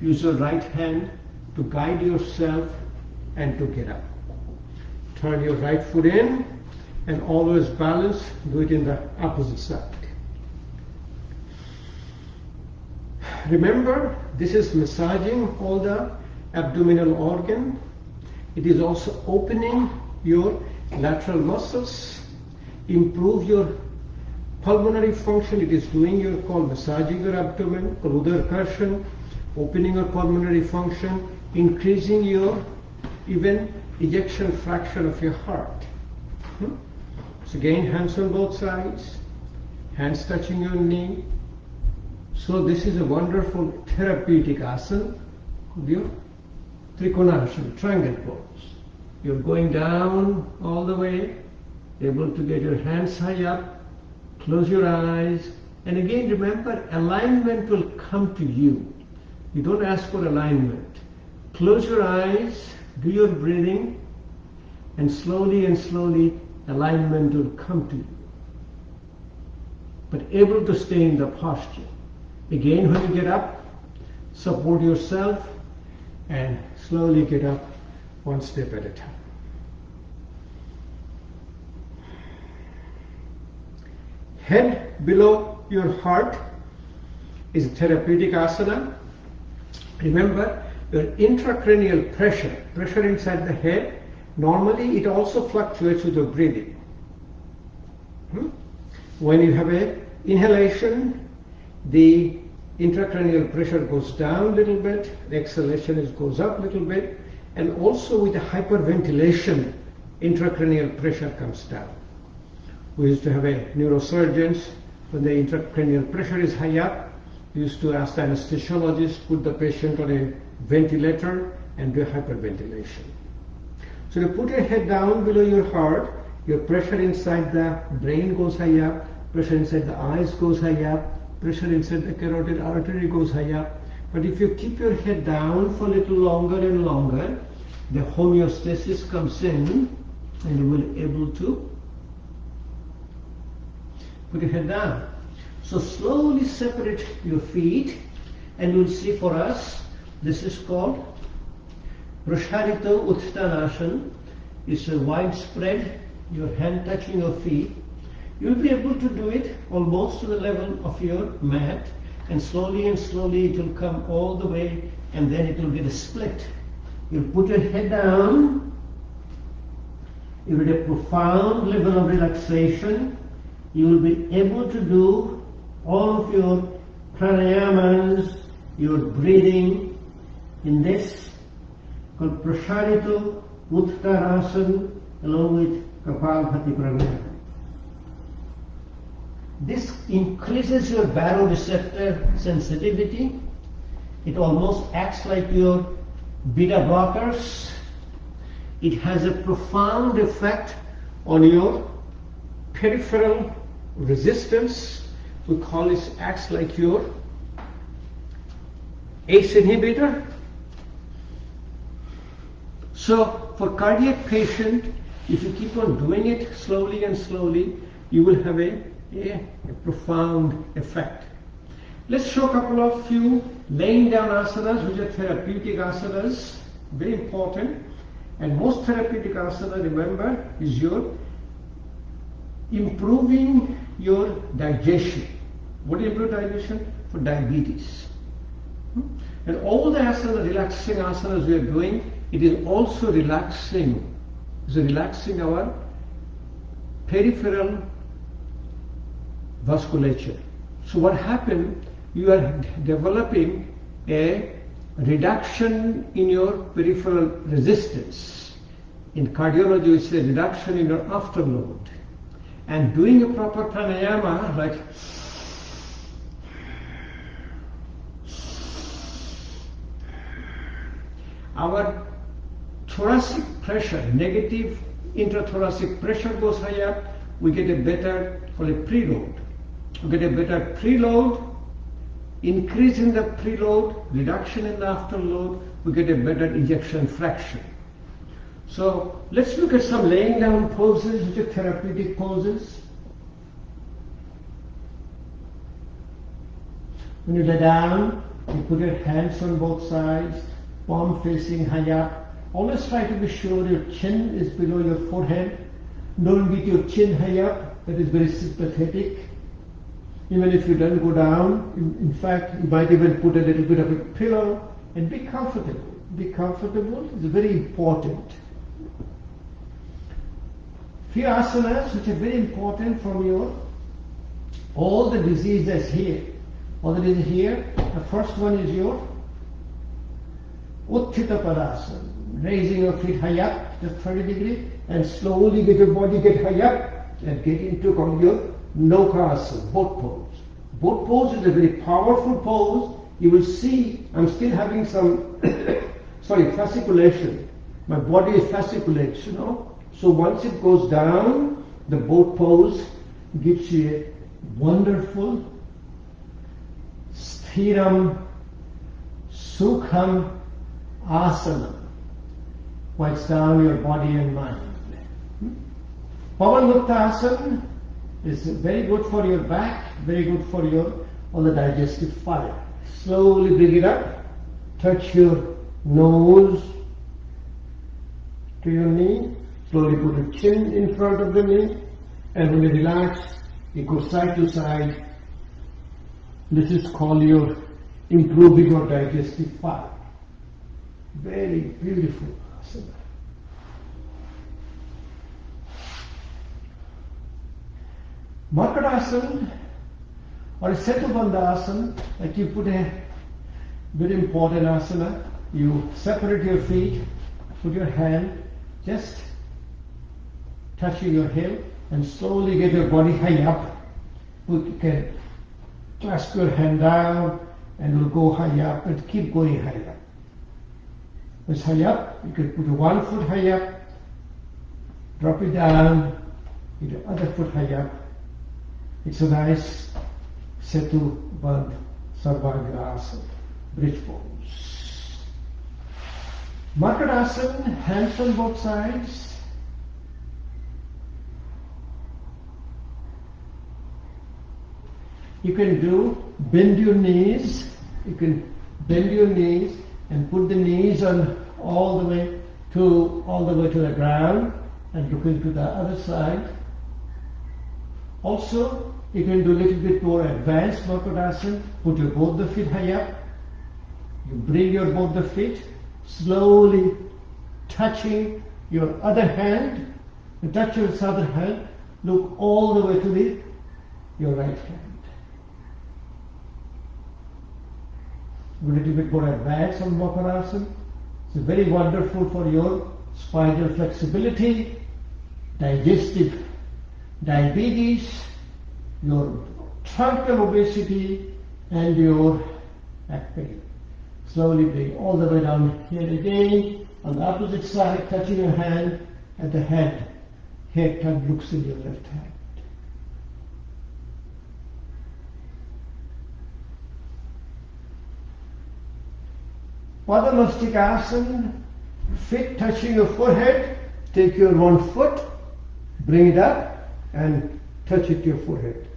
Use your right hand to guide yourself and to get up. Turn your right foot in and always balance. Do it in the opposite side. Remember, this is massaging all the abdominal organ. It is also opening your lateral muscles, improve your pulmonary function. It is doing your called massaging your abdomen, Udarkarshan, opening your pulmonary function, increasing your even ejection fraction of your heart. So again, hands on both sides, hands touching your knee. So this is a wonderful therapeutic asana of your Trikonasana, triangle pose. You're going down all the way, able to get your hands high up, close your eyes, and again remember, alignment will come to you. You don't ask for alignment. Close your eyes, do your breathing, and slowly alignment will come to you. But able to stay in the posture. Again, when you get up, support yourself and slowly get up one step at a time. Head below your heart is therapeutic asana. Remember, your intracranial pressure inside the head, normally it also fluctuates with your breathing. When you have an inhalation, the intracranial pressure goes down a little bit, the exhalation goes up a little bit, and also with the hyperventilation, intracranial pressure comes down. We used to have a neurosurgeons, when the intracranial pressure is high up, we used to ask the anesthesiologist, put the patient on a ventilator and do hyperventilation. So you put your head down below your heart, your pressure inside the brain goes high up, pressure inside the eyes goes high up, pressure inside the carotid artery goes high up. But if you keep your head down for a little longer and longer, the homeostasis comes in and you will be able to put your head down. So slowly separate your feet, and you'll see for us, this is called Prasharita Uttanasana. It's a widespread, your hand touching your feet. You'll be able to do it almost to the level of your mat, and slowly it will come all the way, and then it will get a split. You'll put your head down, you will get a profound level of relaxation. You will be able to do all of your pranayamas, your breathing in this called Prasharita Uttanasana along with Kapalbhati Pranayama. This increases your baroreceptor sensitivity. It almost acts like your beta blockers. It has a profound effect on your peripheral resistance. We call it acts like your ACE inhibitor. So for cardiac patient, if you keep on doing it slowly and slowly, you will have a a profound effect. Let's show a couple of few laying down asanas, which are therapeutic asanas, very important. And most therapeutic asana, remember, is your improving your digestion. What do you improve digestion? For diabetes. And all the asanas, relaxing asanas we are doing, it is also relaxing. It's relaxing our peripheral vasculature. So what happened? You are developing a reduction in your peripheral resistance. In cardiology, it's a reduction in your afterload. And doing a proper pranayama, like our thoracic pressure, negative intrathoracic pressure goes higher, we get a better, call it preload. We get a better preload, increase in the preload, reduction in the afterload, we get a better ejection fraction. So let's look at some laying down poses, which are therapeutic poses. When you lay down, you put your hands on both sides, palm facing high up. Always try to be sure your chin is below your forehead. Don't get your chin high up, that is very sympathetic. Even if you don't go down, in fact, you might even put a little bit of a pillow and be comfortable. Be comfortable is very important. Few asanas which are very important from your, all the diseases here. All the diseases here, the first one is your Utthita Padasana. Raising your feet high up, just 30 degrees, and slowly get your body get high up and get into your Naukasana, boat pose. Boat pose is a very powerful pose. You will see, I'm still having some, fasciculation. My body is fasciculated, you know. So once it goes down, the boat pose gives you a wonderful sthiram, sukham asana. Quiets down your body and mind. Pavanmukta is very good for your back, very good for your all the digestive fire. Slowly bring it up, touch your nose to your knee, slowly put your chin in front of the knee, and when you relax, you go side to side. This is called your improving your digestive fire. Very beautiful asana. Makadasana or a Setubandha asana, like you put a very important asana, you separate your feet, put your hand just touching your hip and slowly get your body high up. You can clasp your hand down and will go high up and keep going high up. It's high up, you can put 1 foot high up, drop it down, get the other foot high up. It's a nice Setubandha Sarvanga asana, bridge pose. Makadasana, hands on both sides. You can bend your knees. You can bend your knees and put the knees on all the way to the ground and looking to the other side. Also, you can do a little bit more advanced Makadasana. Put your both the feet high up. You bring your both the feet slowly touching your other hand. You touch your other hand. Look all the way to your right hand. A little bit more advanced on Makadasana. It's very wonderful for your spinal flexibility, digestive diabetes, your truncal obesity, and your back pain. Slowly bring all the way down here again. On the opposite side, touching your hand at the head. Head turn looks in your left hand. Padmastikasana, feet touching your forehead, take your 1 foot, bring it up and touch it to your forehead.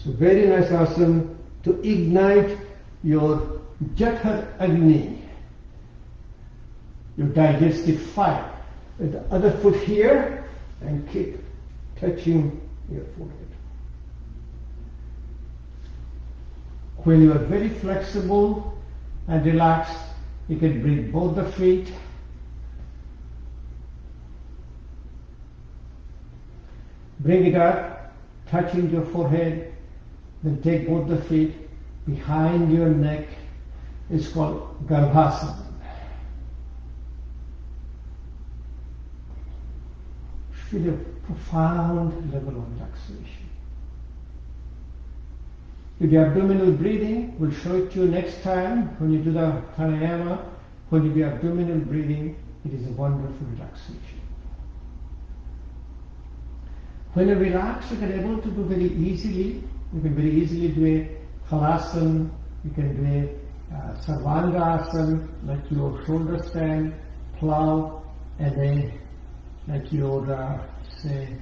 So very nice asana to ignite your Jatha Agni, your digestive fire. With the other foot here and keep touching your forehead. When you are very flexible and relaxed, you can bring both the feet. Bring it up, touching your forehead, then take both the feet behind your neck. It's called Garbhasana. Feel a profound level of relaxation. With the abdominal breathing, we'll show it to you next time when you do the pranayama. When you do abdominal breathing, it is a wonderful relaxation. When you relax, you can able to do very easily. You can very easily do a halasana. You can do a sarvanga asana, like your shoulder stand, plow, and then like your say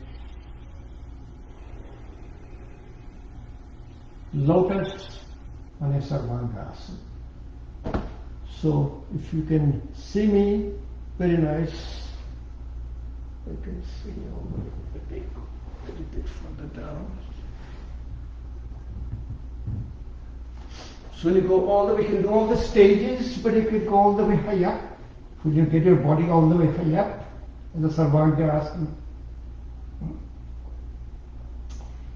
lotus on a sarvanga asana. So if you can see me, very nice. You can see me a little bit further down. So you go all the way, you can do all the stages, but you can go all the way high up. So you get your body all the way high up in the sarvanga asana.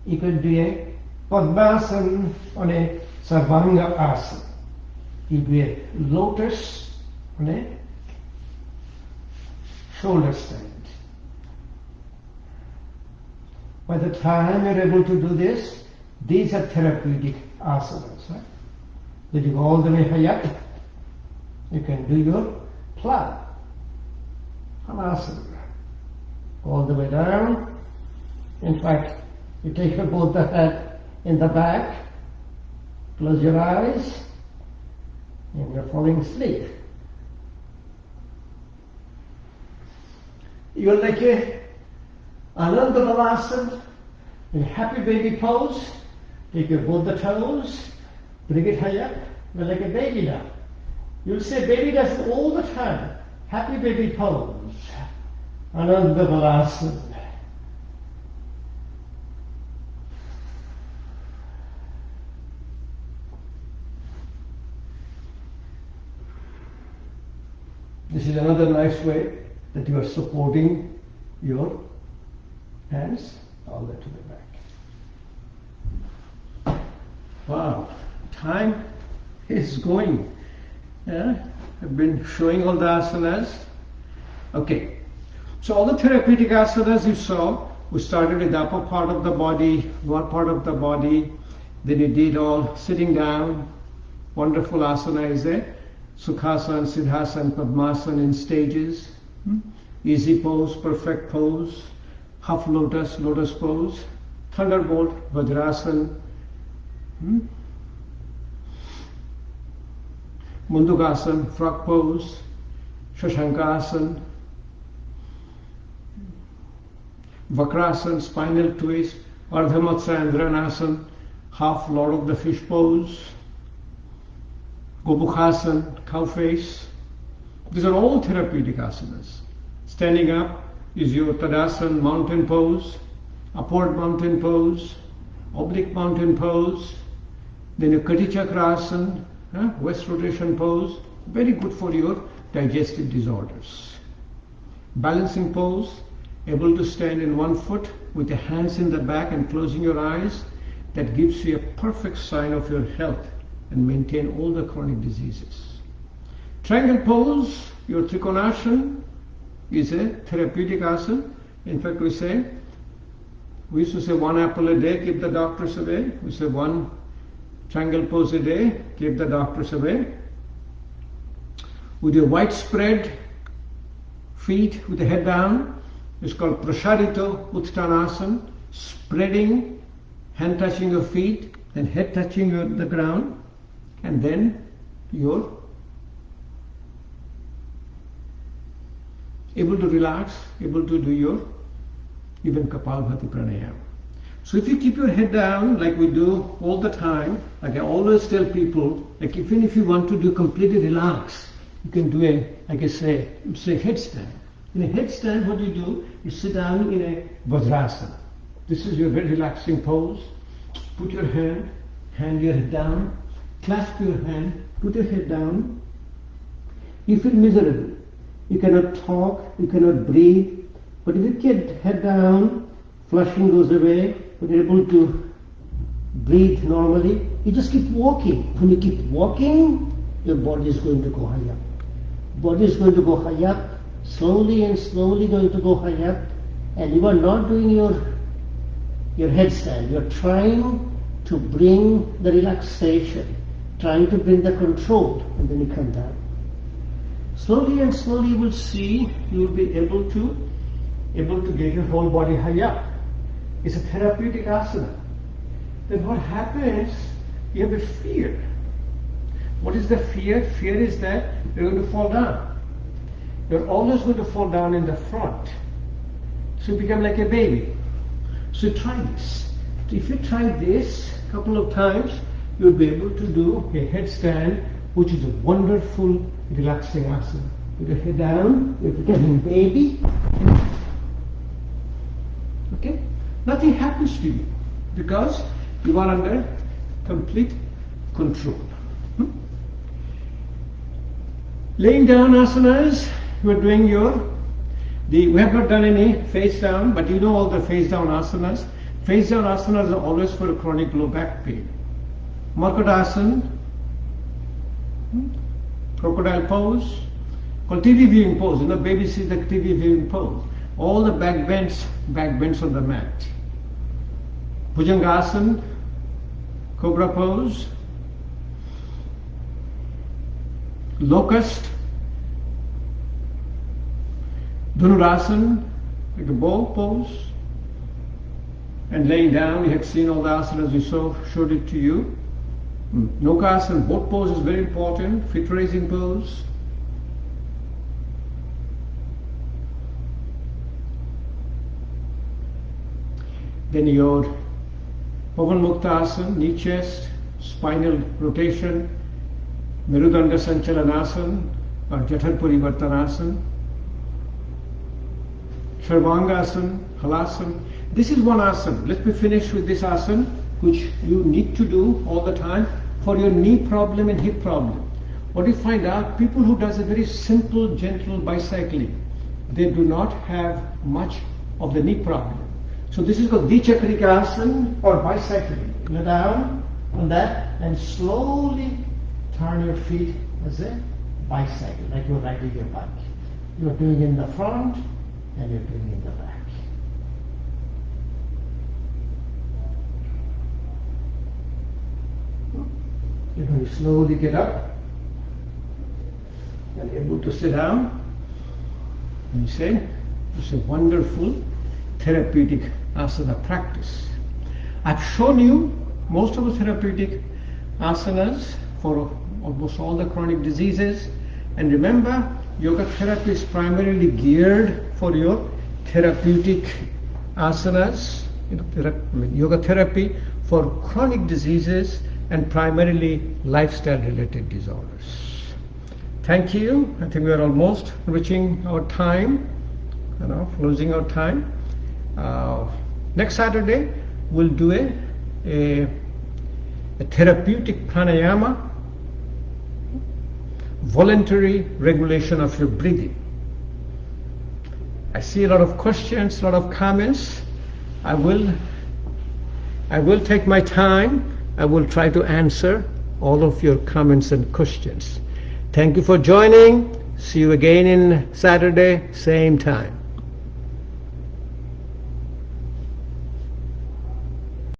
You can do a padmasana on a sarvanga asana. You do a lotus on a shoulder stand. By the time you're able to do this, these are therapeutic asanas. Right? Then you go all the way high up. You can do your plow, halasana. All the way down. In fact, you take both the head in the back, close your eyes, and you're falling asleep. You're like a Ananda Balasana, in happy baby pose. Take your both the toes, bring it high up, you're like a baby now. You'll say baby does it all the time. Happy baby pose, Ananda Balasana. This is another nice way that you are supporting your hands all the way to the back. Wow, time is going. Yeah? I've been showing all the asanas. Okay, so all the therapeutic asanas you saw, we started with the upper part of the body, one part of the body, then you did all sitting down. Wonderful asana is there. Sukhasana, Siddhasana, Padmasana in stages. Easy pose, perfect pose, half lotus, lotus pose, thunderbolt, Vajrasana, Mundukasana, frog pose, Shashankasana, Vakrasana, spinal twist, Ardhamatsa Andranasana, half Lord of the Fish pose, Gomukhasana, cow face. These are all therapeutic asanas. Standing up is your Tadasana, mountain pose, upward mountain pose, oblique mountain pose, then your Kati Chakrasana, west rotation pose, very good for your digestive disorders. Balancing pose, able to stand in one foot with your hands in the back and closing your eyes, that gives you a perfect sign of your health and maintain all the chronic diseases. Triangle pose, your Trikonasana, is a therapeutic asana. In fact, we used to say one apple a day, keep the doctors away. We say one triangle pose a day, keep the doctors away. With your widespread feet with the head down, it's called Prasarito Uttanasana, spreading, hand touching your feet, then head touching the ground, and then you're able to relax, able to do your even Kapalbhati Pranayama. So if you keep your head down like we do all the time, like I always tell people, like even if you want to do completely relax, you can do a, like I say headstand. In a headstand, what you do, you sit down in a Vajrasana. This is your very relaxing pose. Put your hand your head down, clasp your hand, put your head down. You feel miserable. You cannot talk, you cannot breathe. But if you get head down, flushing goes away, you're able to breathe normally, you just keep walking. When you keep walking, your body is going to go high up. Body is going to go high up, slowly and slowly going to go high up, and you are not doing your headstand. You are trying to bring the relaxation, trying to bring the control, and then you come down. Slowly and slowly you will see, you will be able to get your whole body high up. It's a therapeutic asana. Then what happens, you have a fear. What is the fear? Fear is that you're going to fall down. You're always going to fall down in the front. So you become like a baby. So try this. If you try this a couple of times, you'll be able to do a headstand, which is a wonderful, relaxing asana. Put your head down, you're becoming baby. Okay? Nothing happens to you because you are under complete control. Laying down asanas, you are doing we have not done any face down, but you know all the face down asanas. Face down asanas are always for chronic low back pain. Markadasana, crocodile pose, called TV viewing pose. You know, baby sees the TV viewing pose. All the back bends on the mat. Bhujangasana, Cobra Pose, Locust, Dhanurasana, like a bow pose, and laying down. You have seen all the asanas, we showed it to you. Nokasana, boat pose is very important, fit raising pose. Then your Pavan Muktasana, knee chest, spinal rotation, Merudanda Sanchalanasana or Jathar Parivartanasana, Sarvangasana, Halasana. This is one asana. Let me finish with this asana, which you need to do all the time for your knee problem and hip problem. What you find out, people who does a very simple, gentle bicycling, they do not have much of the knee problem. So this is called Dichakrika asana or bicycling. Go down on that and slowly turn your feet as a bicycle, like you're riding your bike. You're doing in the front and you're doing in the back. You're going to slowly get up and able to sit down. And you say, it's a wonderful therapeutic asana practice. I've shown you most of the therapeutic asanas for almost all the chronic diseases. And remember, yoga therapy is primarily geared for your therapeutic asanas, yoga therapy for chronic diseases and primarily lifestyle related disorders. Thank you. I think we are almost reaching our time, closing our time. Next Saturday we'll do a therapeutic pranayama, voluntary regulation of your breathing. I see a lot of questions, a lot of comments. I will take my time. I will try to answer all of your comments and questions. Thank you for joining. See you again in Saturday, same time.